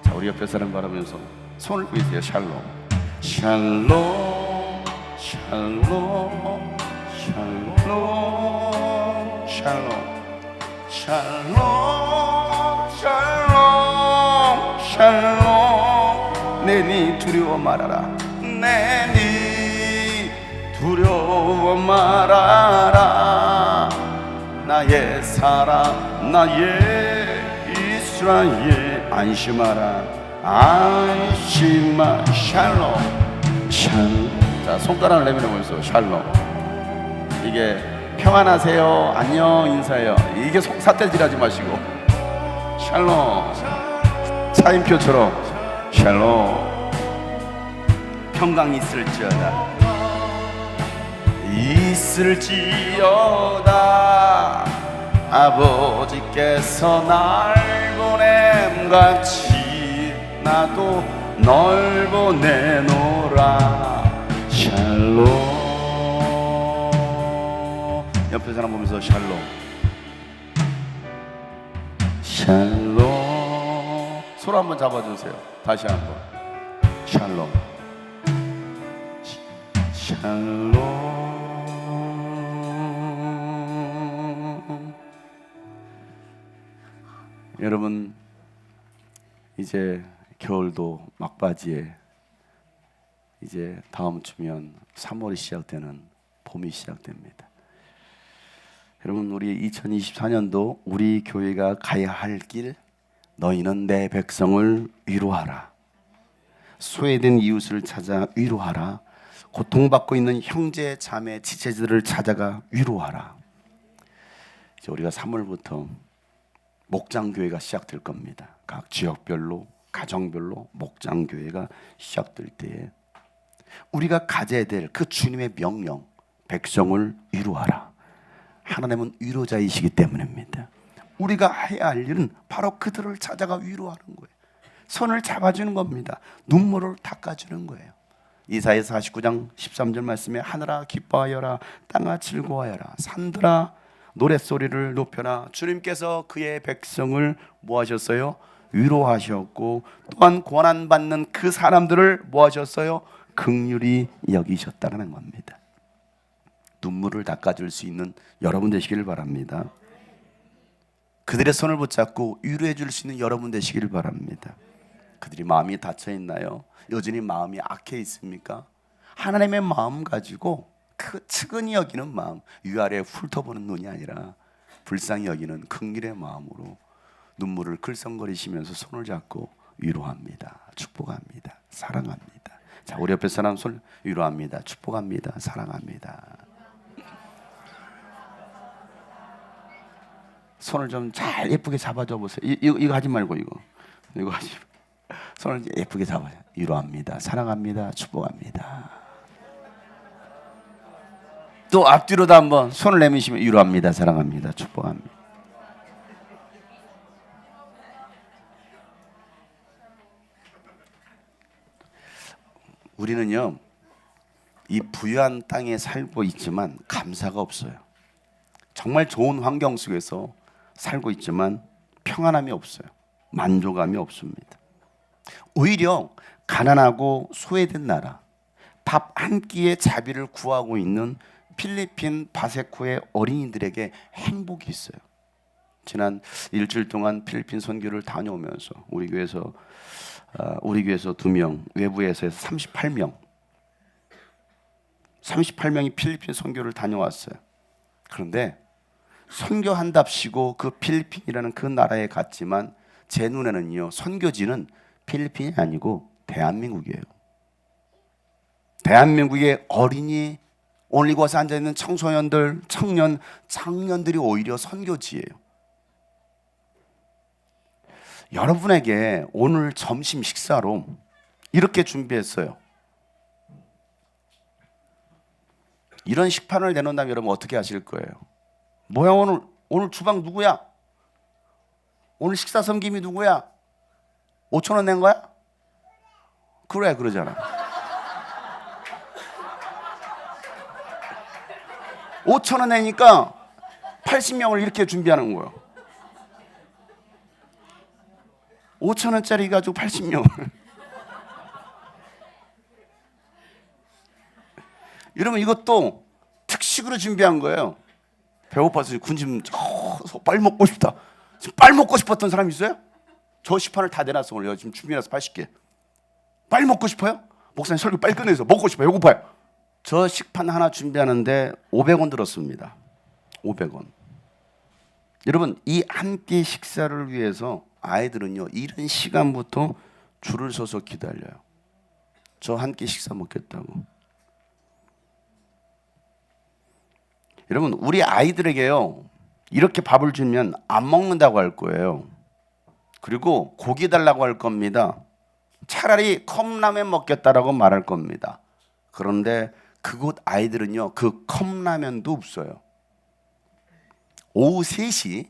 자, 우리 옆에 사람 바라보면서 손을 보이세요. 샬롬. 내니 두려워 말아라. 나의 사랑 나의 이스라엘 안심하라. 샬롬. 자, 손가락을 내밀어 보면서 샬롬. 이게 평안하세요, 안녕 인사해요. 이게 삿대질하지 마시고 샬롬, 차인표처럼 샬롬. 평강이 있을지어다 아버지께서 날 보냄같이 나도 널 보내노라. 샬롬. 옆에 사람 보면서 샬롬, 샬롬. 손 한번 잡아주세요. 다시 한번 샬롬, 샬롬. 여러분, 이제 겨울도 막바지에 이제 다음 주면 3월이 시작되는 봄이 시작됩니다. 여러분, 우리 2024년도 우리 교회가 가야 할 길, 너희는 내 백성을 위로하라. 소외된 이웃을 찾아 위로하라. 고통받고 있는 형제, 자매, 지체들을 찾아가 위로하라. 이제 우리가 3월부터 목장교회가 시작될 겁니다. 각 지역별로, 가정별로 목장교회가 시작될 때에 우리가 가져야 될 그 주님의 명령, 백성을 위로하라. 하나님은 위로자이시기 때문입니다. 우리가 해야 할 일은 바로 그들을 찾아가 위로하는 거예요. 손을 잡아주는 겁니다. 눈물을 닦아주는 거예요. 이사야 49장 13절 말씀에 하늘아 기뻐하여라, 땅아 즐거워하여라, 산들아 노랫소리를 높여라. 주님께서 그의 백성을 뭐 하셨어요? 위로하셨고, 또한 고난받는 그 사람들을 뭐 하셨어요? 긍휼히 여기셨다는 겁니다. 눈물을 닦아줄 수 있는 여러분 되시기를 바랍니다. 그들의 손을 붙잡고 위로해 줄 수 있는 여러분 되시기를 바랍니다. 그들이 마음이 닫혀 있나요? 여전히 마음이 악해 있습니까? 하나님의 마음 가지고 그 측은히 여기는 마음, 위아래 훑어보는 눈이 아니라 불쌍히 여기는 긍휼의 마음으로 눈물을 글썽거리시면서 손을 잡고 위로합니다. 축복합니다. 사랑합니다. 자, 우리 옆에 사람 손 위로합니다. 축복합니다. 사랑합니다. 손을 좀 잘 예쁘게 잡아줘 보세요. 이거 하지 말고 이거 하지. 손을 예쁘게 잡아요. 위로합니다. 사랑합니다. 축복합니다. 또 앞뒤로도 한번 손을 내미시면 위로합니다. 사랑합니다. 축복합니다. 우리는요, 이 부유한 땅에 살고 있지만 감사가 없어요. 정말 좋은 환경 속에서 살고 있지만 평안함이 없어요. 만족감이 없습니다. 오히려 가난하고 소외된 나라, 밥 한 끼의 자비를 구하고 있는 필리핀 바세코의 어린이들에게 행복이 있어요. 지난 일주일 동안 필리핀 선교를 다녀오면서 우리 교회에서 2명, 외부에서 38명이 필리핀 선교를 다녀왔어요. 그런데 선교한답시고 그 필리핀이라는 그 나라에 갔지만 제 눈에는요, 선교지는 필리핀이 아니고 대한민국이에요. 대한민국의 어린이, 오늘 이곳에 앉아있는 청소년들, 청년, 장년들이 오히려 선교지예요. 여러분에게 오늘 점심 식사로 이렇게 준비했어요. 이런 식판을 내놓는다면 여러분 어떻게 하실 거예요? 뭐야, 오늘 주방 누구야? 오늘 식사 섬김이 누구야? 5,000원 낸 거야? 그래, 그러잖아. 5,000원 내니까 80명을 이렇게 준비하는 거예요. 5,000원짜리 가지고 80명을. 여러분, 이것도 특식으로 준비한 거예요. 배고파서 군침 빨리 먹고 싶다. 지금 빨리 먹고 싶었던 사람 있어요? 저 시판을 다 내놨어. 오늘 지금 준비해놨어. 80개. 빨리 먹고 싶어요? 목사님 설교 빨리 끝내서 먹고 싶어요. 배고파요. 저 식판 하나 준비하는데 500원 들었습니다. 500원. 여러분, 이 한 끼 식사를 위해서 아이들은요, 이른 시간부터 줄을 서서 기다려요. 저 한 끼 식사 먹겠다고. 여러분, 우리 아이들에게요, 이렇게 밥을 주면 안 먹는다고 할 거예요. 그리고 고기 달라고 할 겁니다. 차라리 컵라면 먹겠다라고 말할 겁니다. 그런데 그곳 아이들은요, 그 컵라면도 없어요. 오후 3시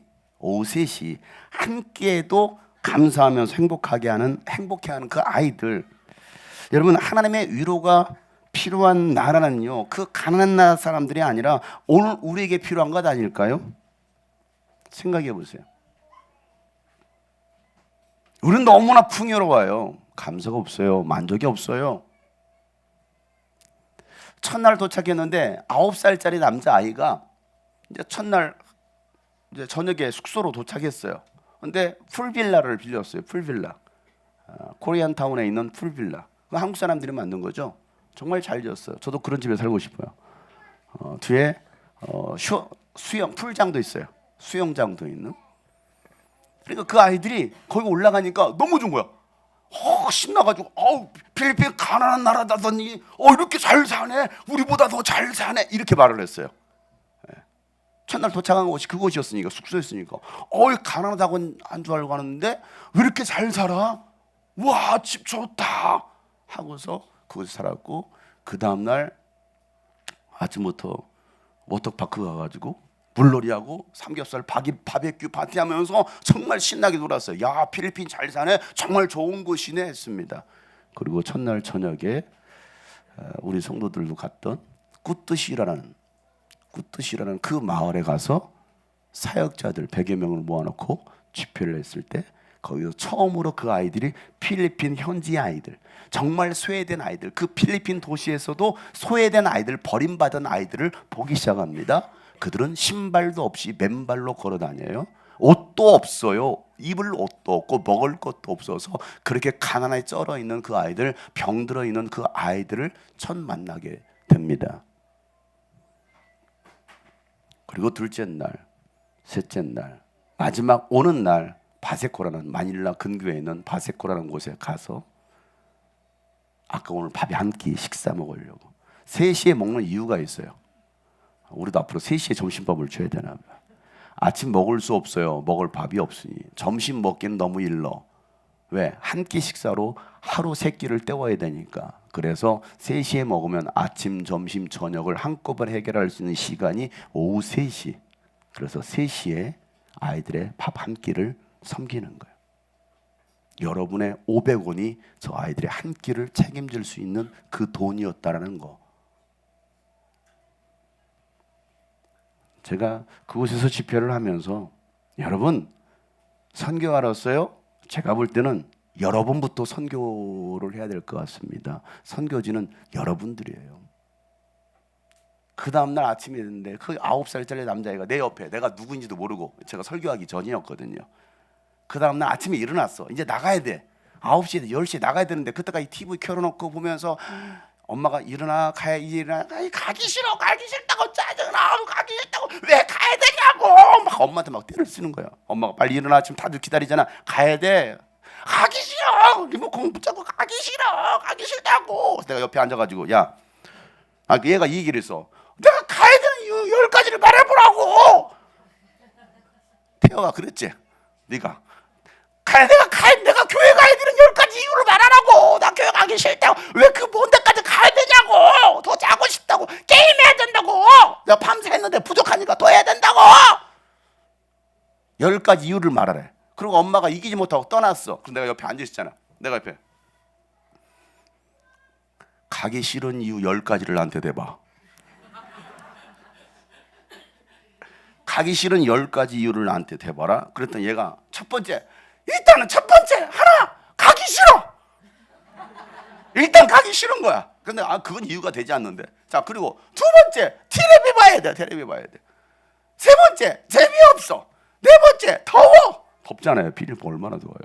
한 끼에도 감사하면서 행복해하는 그 아이들. 여러분, 하나님의 위로가 필요한 나라는요, 그 가난한 나라 사람들이 아니라 오늘 우리에게 필요한 것 아닐까요? 생각해 보세요. 우리는 너무나 풍요로워요. 감사가 없어요. 만족이 없어요. 첫날 도착했는데 9살짜리 남자아이가 이제 첫날 이제 저녁에 숙소로 도착했어요. 근데 풀빌라를 빌렸어요. 풀빌라. 코리안타운에 있는 풀빌라. 한국 사람들이 만든 거죠. 정말 잘 지었어요. 저도 그런 집에 살고 싶어요. 뒤에 수영 풀장도 있어요. 수영장도 있는. 그러니까 그 아이들이 거기 올라가니까 너무 좋은 거야. 신나가지고 필리핀 가난한 나라다더니 이렇게 잘 사네. 우리보다 더 잘 사네. 이렇게 말을 했어요. 첫날 도착한 곳이 그곳이었으니까, 숙소였으니까 가난하다고는 안 줄 알고 가는데 왜 이렇게 잘 살아? 와, 집 좋다 하고서 그곳에 살았고, 그 다음날 아침부터 워터파크 가가지고 물놀이하고 삼겹살 바베큐 파티하면서 정말 신나게 놀았어요. 야, 필리핀 잘 사네, 정말 좋은 곳이네 했습니다. 그리고 첫날 저녁에 우리 성도들도 갔던 꾸뜨시라는 그 마을에 가서 사역자들 100여 명을 모아놓고 집회를 했을 때, 거기서 처음으로 그 아이들이 필리핀 현지 아이들, 정말 소외된 아이들, 그 필리핀 도시에서도 소외된 아이들, 버림받은 아이들을 보기 시작합니다. 그들은 신발도 없이 맨발로 걸어 다녀요. 옷도 없어요. 입을 옷도 없고 먹을 것도 없어서 그렇게 가난하게 쩔어 있는 그 아이들, 병들어 있는 그 아이들을 첫 만나게 됩니다. 그리고 둘째 날, 셋째 날, 마지막 오는 날, 바세코라는 마닐라 근교에 있는 바세코라는 곳에 가서 아까 오늘 밥이 한 끼 식사 먹으려고 3시에 먹는 이유가 있어요. 우리도 앞으로 3시에 점심밥을 줘야 되나 봐요. 아침 먹을 수 없어요. 먹을 밥이 없으니. 점심 먹기는 너무 일러. 왜? 한 끼 식사로 하루 3끼를 때워야 되니까. 그래서 3시에 먹으면 아침, 점심, 저녁을 한꺼번에 해결할 수 있는 시간이 오후 3시. 그래서 3시에 아이들의 밥 한 끼를 섬기는 거예요. 여러분의 500원이 저 아이들의 한 끼를 책임질 수 있는 그 돈이었다라는 거. 제가 그곳에서 집회를 하면서, 여러분, 선교하러서요, 제가 볼 때는 여러분부터 선교를 해야 될 것 같습니다. 선교지는 여러분들이에요. 그 다음날 아침이 됐는데 그 9살짜리 남자애가 내 옆에, 내가 누구인지도 모르고, 제가 설교하기 전이었거든요. 그 다음날 아침에 일어났어. 이제 나가야 돼. 9시에 10시에 나가야 되는데 그때까지 TV 켜놓고 보면서 엄마가 일어나, 가기 싫다고 짜증나, 가기 싫다고, 왜 가야 되냐고 막 엄마한테 막 때를 쓰는 거야. 엄마가 빨리 일어나, 지금 다들 기다리잖아, 가야 돼. 가기 싫어, 리모컨 붙잡고 가기 싫다고. 내가 옆에 앉아가지고, 야, 얘가 이 얘기를 했어. 내가 가야 되는 이유 10가지를 말해보라고. 태호가 그랬지. 네가 내가 교회 가야 되는 10가지 이유를 말하라고. 나 교회 가기 싫다고. 왜 그 먼 데까지 가야 되냐고. 더 자고 싶다고. 게임해야 된다고. 내가 밤새 했는데 부족하니까 더 해야 된다고. 10가지 이유를 말하래. 그리고 엄마가 이기지 못하고 떠났어. 그럼 내가 옆에 앉아있잖아. 내가 옆에, 가기 싫은 이유 10가지를 나한테 대봐. 가기 싫은 10가지 이유를 나한테 대봐라. 그랬더니 얘가 일단은 첫 번째 하나, 가기 싫어. 일단 가기 싫은 거야. 근데 그건 이유가 되지 않는데. 자, 그리고 두 번째, 텔레비 봐야 돼. 세 번째, 재미없어. 네 번째, 더워. 덥잖아요. 필리핀 얼마나 더워요.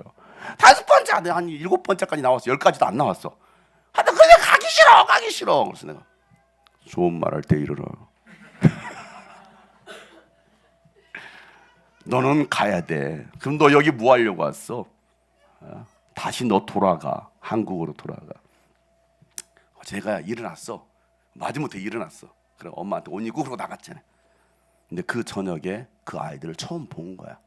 다섯 번째, 한 7번째까지 나왔어. 10가지도 안 나왔어. 하여튼 그냥 가기 싫어. 그래서 내가, 좋은 말 할 때 이르라. 너는 가야 돼. 그럼 너 여기 뭐 하려고 왔어? 다시 너 돌아가. 한국으로 돌아가. 제가 일어났어. 마지못해 일어났어. 그래, 엄마한테 옷 입고 그러고 나갔잖아. 근데 그 저녁에 그 아이들을 처음 본 거야.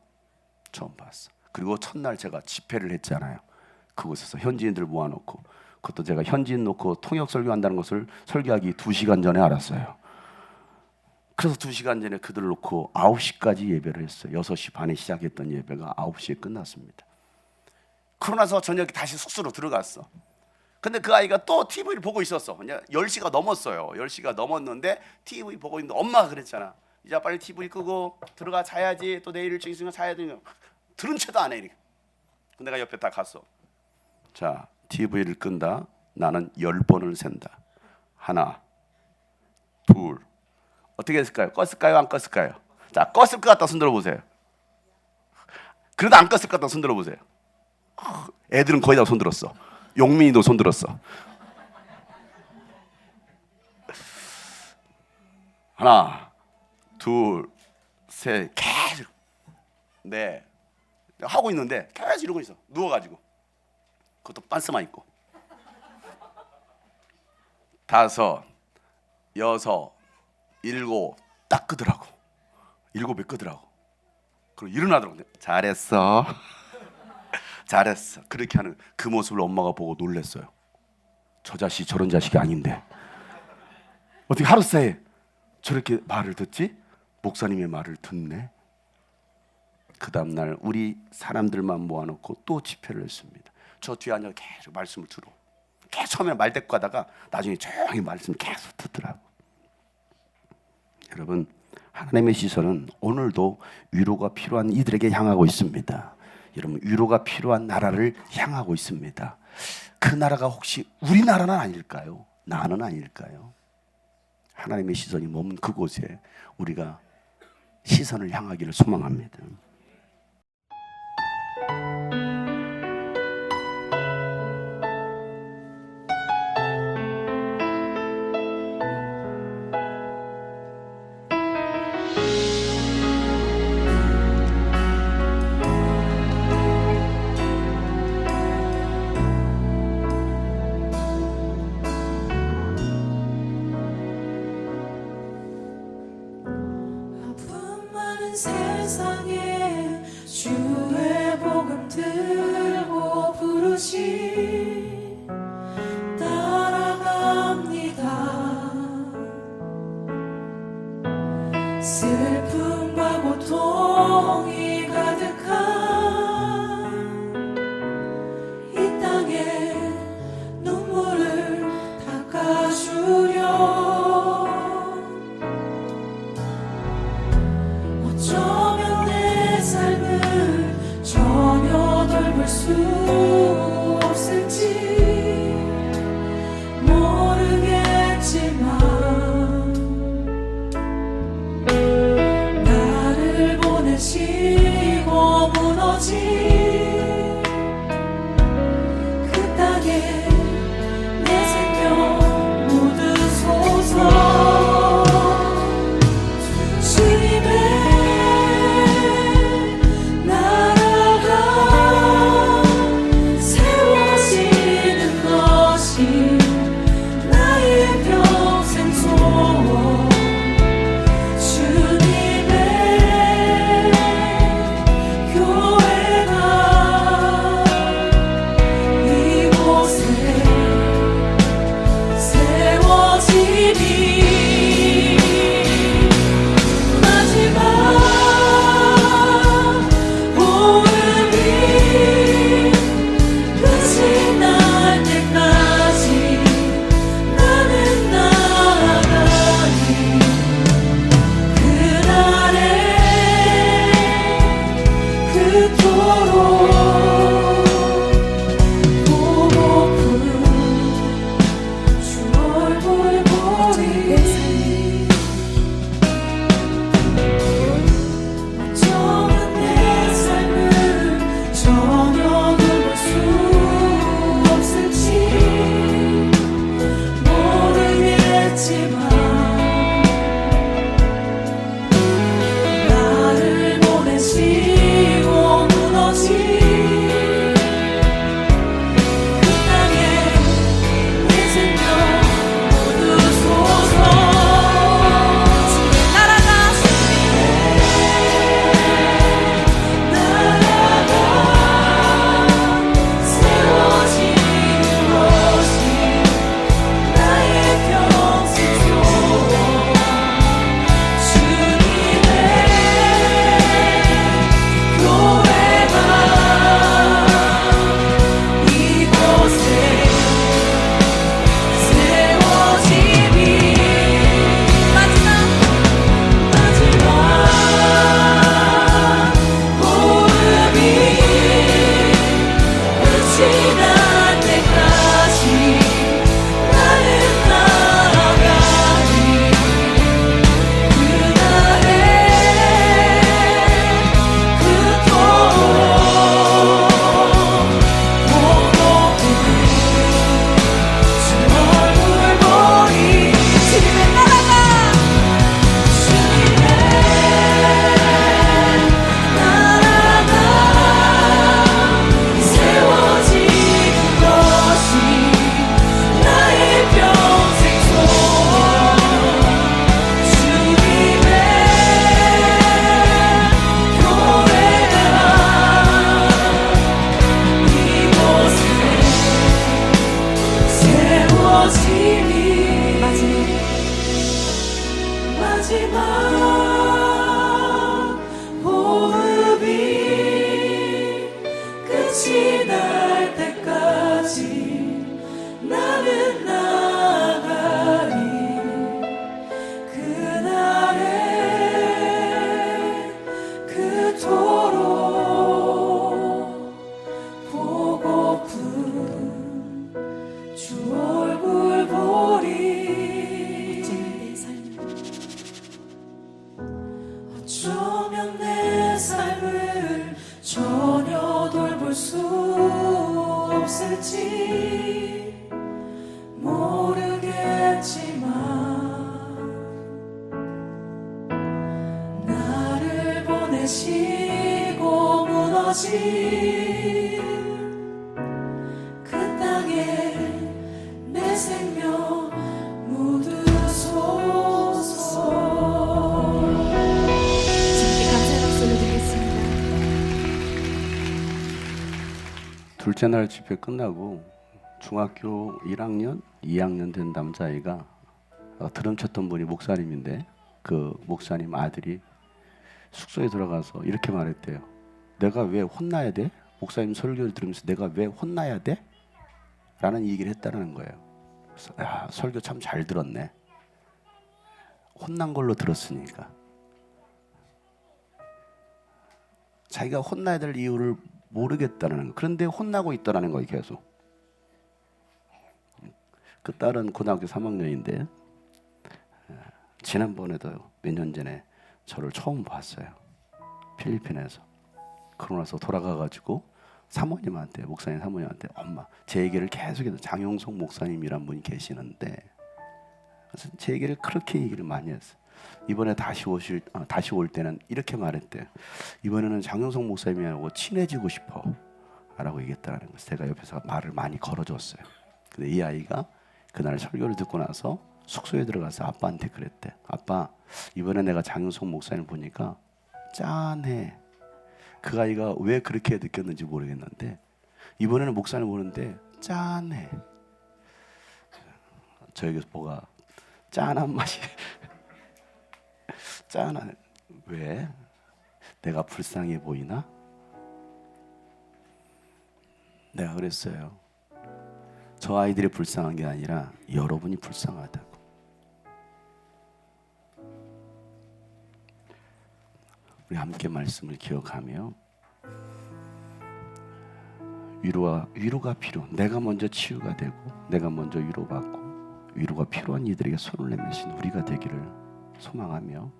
처음 봤어. 그리고 첫날 제가 집회를 했잖아요. 그곳에서 현지인들 모아놓고, 그것도 제가 현지인 놓고 통역 설교한다는 것을 설교하기 2시간 전에 알았어요. 그래서 2시간 전에 그들을 놓고 9시까지 예배를 했어요. 6시 반에 시작했던 예배가 9시에 끝났습니다. 그러고 나서 저녁에 다시 숙소로 들어갔어. 근데 그 아이가 또 TV를 보고 있었어. 이제 10시가 넘었어요. 10시가 넘었는데 TV 보고 있는데 엄마가 그랬잖아. 이제 빨리 TV 끄고 들어가 자야지. 또 내일 일찍 있으면 자야 돼. 들은 채도 안 해. 이렇게. 내가 옆에 딱 갔어. 자, TV를 끈다. 나는 10번을 센다. 하나, 둘. 어떻게 했을까요? 껐을까요? 안 껐을까요? 자, 껐을 것 같다 손 들어보세요. 그래도 안 껐을 것 같다 손 들어보세요. 애들은 거의 다 손 들었어. 용민이도 손 들었어. 하나, 둘, 셋. 계속. 네. 하고 있는데 계속 이러고 있어. 누워가지고. 그것도 빤스만 입고. 5, 6, 7, 딱 끄더라고. 7에 끄더라고. 그리고 일어나더라고. 잘했어. 잘했어. 그렇게 하는 그 모습을 엄마가 보고 놀랐어요. 저 자식 저런 자식이 아닌데 어떻게 하루 사이에 저렇게 말을 듣지? 목사님의 말을 듣네. 그 다음날 우리 사람들만 모아놓고 또 집회를 했습니다. 저 뒤에 앉아 계속 말씀을 들어. 계속 처음에 말대꾸 하다가 나중에 조용히 말씀 계속 듣더라고. 여러분, 하나님의 시선은 오늘도 위로가 필요한 이들에게 향하고 있습니다. 여러분, 위로가 필요한 나라를 향하고 있습니다. 그 나라가 혹시 우리나라는 아닐까요? 나는 아닐까요? 하나님의 시선이 머문 그곳에 우리가 시선을 향하기를 소망합니다. 세상에 주의 복음 들고 부르시 따라갑니다. 슬픔과 고통이 가득한 이 땅에 눈물을 닦아주려 어쩌면 내 삶을 전혀 돌볼 수 없을지 모르겠지만 나를 보내시고 무너진 그 땅에 내 생명 묻으소서. 주님의 나라가 호흡이 끝이 날 때까지 나는 나가리. 그날에 그토록 보고픈 주 얼굴 보리. 어쩌면 내 삶을 전혀 돌볼 수 없을지 모르겠지만 나를 보내시고 무너진 그 땅에 내 생명 묻으소서. 주님께 감사의 박수를 드리겠습니다. 둘째 날 집회 끝나고 중학교 1학년, 2학년 된 남자아이가 드럼 쳤던 분이 목사님인데 그 목사님 아들이 숙소에 들어가서 이렇게 말했대요. 내가 왜 혼나야 돼? 목사님 설교를 들으면서 내가 왜 혼나야 돼? 라는 얘기를 했다는 거예요. 그래서 야, 설교 참 잘 들었네. 혼난 걸로 들었으니까. 자기가 혼나야 될 이유를 모르겠다는 거. 그런데 혼나고 있다는 거예요, 계속. 그 딸은 고등학교 3학년인데 지난번에도 몇 년 전에 저를 처음 봤어요. 필리핀에서. 그러고 나서 돌아가가지고 사모님한테, 목사님 사모님한테 엄마, 제 얘기를 계속해서 장용석 목사님이란 분이 계시는데 그래서 제 얘기를 그렇게 얘기를 많이 했어요. 이번에 다시 올 때는 이렇게 말했대요. 이번에는 장용석 목사님하고 친해지고 싶어 라고 얘기했다는 거예요. 제가 옆에서 말을 많이 걸어줬어요. 근데 이 아이가 그날 설교를 듣고 나서 숙소에 들어가서 아빠한테 그랬대. 아빠, 이번에 내가 장용석 목사님 보니까 짠해. 그 아이가 왜 그렇게 느꼈는지 모르겠는데 이번에는 목사님 보는데 짠해. 저에게서 뭐가 짠한 맛이 짠한. 왜? 내가 불쌍해 보이나? 내가 그랬어요. 저 아이들이 불쌍한 게 아니라 여러분이 불쌍하다고. 우리 함께 말씀을 기억하며 위로가 필요. 내가 먼저 치유가 되고 내가 먼저 위로받고 위로가 필요한 이들에게 손을 내미신 우리가 되기를 소망하며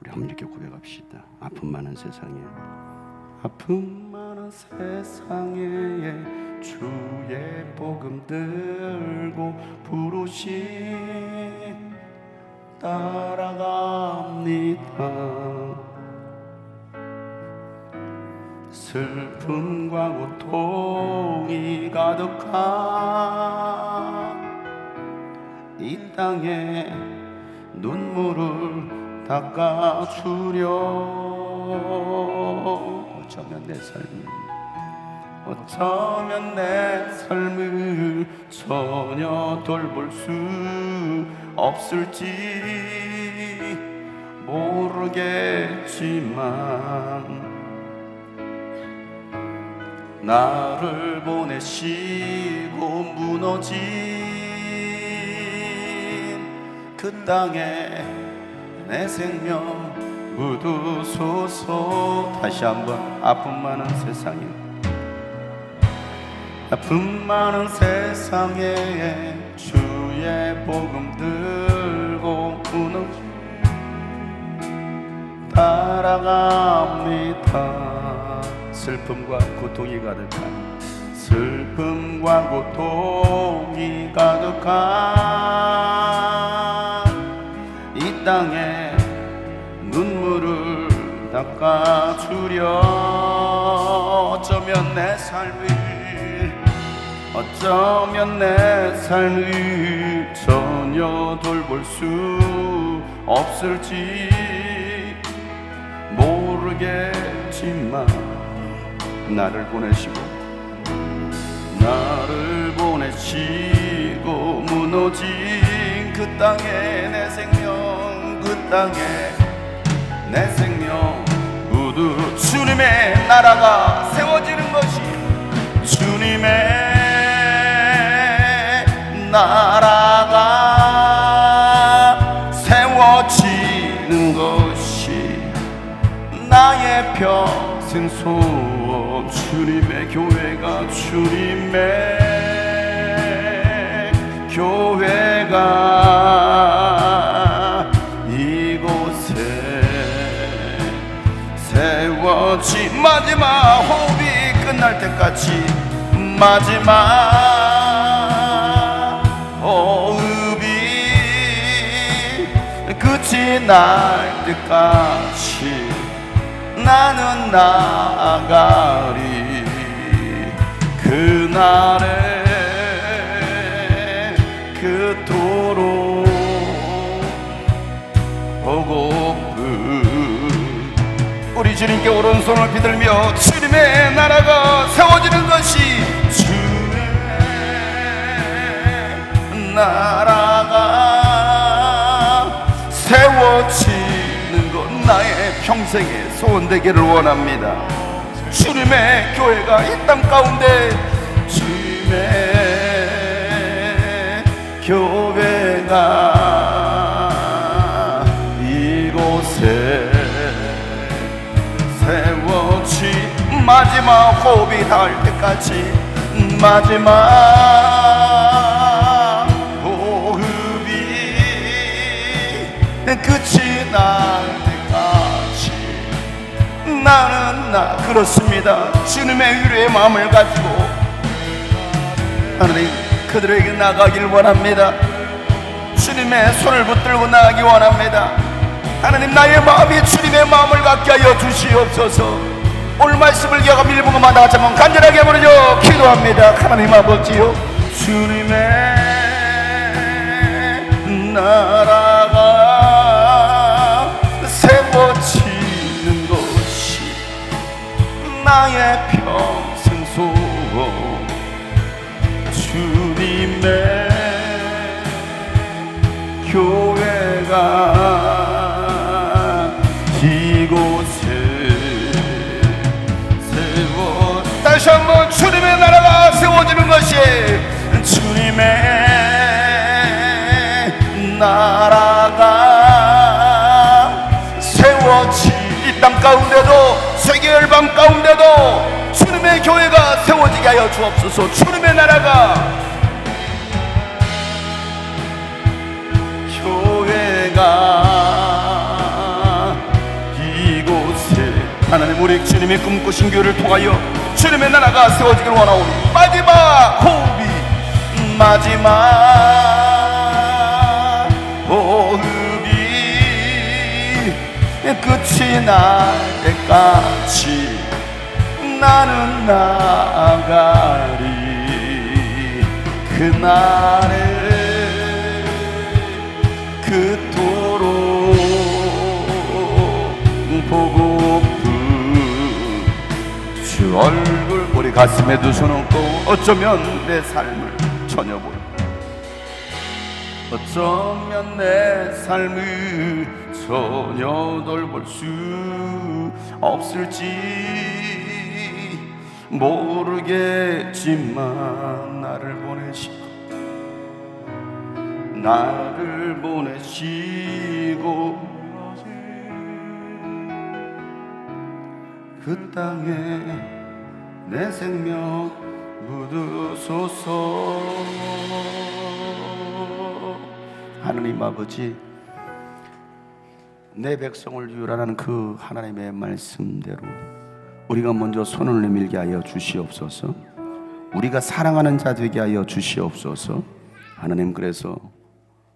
우리 함께 고백합시다. 아픔 많은 세상에, 아픔 많은 세상에 주의 복음 들고 부르신 따라갑니다. 슬픔과 고통이 가득한 이 땅에 눈물을 닦아주려. 어쩌면 내 삶을 전혀 돌볼 수 없을지 모르겠지만 나를 보내시고 무너진 그 땅에 내 생명 묻으소서. 다시 한번. 아픔 많은 세상에, 아픔 많은 세상에 주의 복음 들고 무너진 따라갑니다. 슬픔과 고통이 가득한, 슬픔과 고통이 가득한 이 땅에 눈물을 닦아주려. 어쩌면 내 삶을 전혀 돌볼 수 없을지 모르겠지만 나를 보내시고 무너진 그 땅에 내 생명, 그 땅에 내 생명 모두 주님의 나라가 세워지는 것이 주님의 나라가 세워지는 것이 나의 평생 소원 주님의 교회가 주님의 교회가 이곳에 세워지 마지막 호흡이 끝날 때까지 마지막 호흡이 끝이 날 때까지 나는 나아가리 그날에 그토록 보고픈 우리 주님께 오른손을 비들며 주님의 나라가 세워지는 것이 주님의 나라가 세워지는 것 나의 평생의 소원 되기를 원합니다. 주님의 교회가 이 땅 가운데 주님의 교회가 이곳에 세워지 마지막 호흡이 닿을 때까지 마지막 호흡이 끝이 날 때까지 나는 나 그렇습니다. 주님의 위로의 마음을 가지고 하나님 그들에게 나가길 원합니다. 주님의 손을 붙들고 나가기 원합니다. 하나님 나의 마음이 주님의 마음을 갖게 하여 주시옵소서. 오늘 말씀을 기억하 1분간만 다 같이 한번 간절하게 부르짖어 기도합니다. 하나님 아버지요 주님의 나라가 세워지는 것이 나의 평생 소원 주님의 교회가 이곳에 세워 다시 한번 주님의 나라가 세워지는 것이 주님의 나라가 세워지 이 땅 가운데도 세계 열방 가운데도 주님의 교회가 세워지게 하여 주옵소서. 주님의 나라가 교회가 이곳에 하나님 우리 주님이 꿈꾸신 교회를 통하여 주님의 나라가 세워지길 원하오니 마지막 호흡이 마지막 호흡이 끝이 날 때까지 나는 나아가리 그날에 그토록 보고픈 주 얼굴 우리 가슴에 두 손 얹고 어쩌면 내 삶을 전혀 볼 어쩌면 내 삶을 전혀 돌볼 수 없을지 모르겠지만 나를 보내시고 그 땅에 내 생명 묻으소서. 하나님 아버지 내 백성을 유라하는 그 하나님의 말씀대로 우리가 먼저 손을 내밀게 하여 주시옵소서. 우리가 사랑하는 자 되게 하여 주시옵소서. 하나님 그래서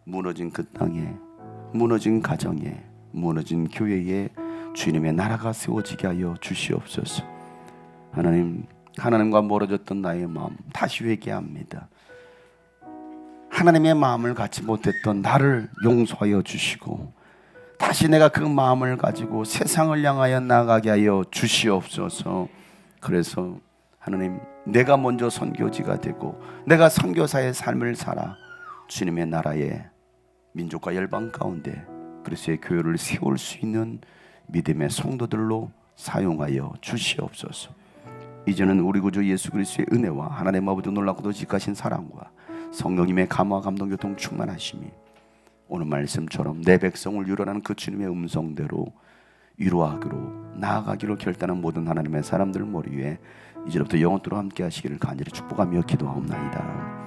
무너진 그 땅에 무너진 가정에 무너진 교회에 주님의 나라가 세워지게 하여 주시옵소서. 하나님 하나님과 멀어졌던 나의 마음 다시 회개합니다. 하나님의 마음을 갖지 못했던 나를 용서하여 주시고 다시 내가 그 마음을 가지고 세상을 향하여 나가게 하여 주시옵소서. 그래서 하나님 내가 먼저 선교지가 되고 내가 선교사의 삶을 살아 주님의 나라의 민족과 열방 가운데 그리스도의 교회를 세울 수 있는 믿음의 성도들로 사용하여 주시옵소서. 이제는 우리 구주 예수 그리스도의 은혜와 하나님 아버지 놀랍고도 지극하신 사랑과 성령님의 감화 감동 교통 충만하심이 오늘 말씀처럼 내 백성을 유로하는 그 주님의 음성대로 위로하기로 나아가기로 결단한 모든 하나님의 사람들 머리 위에 이제부터 영원토록 함께 하시기를 간절히 축복하며 기도하옵나이다.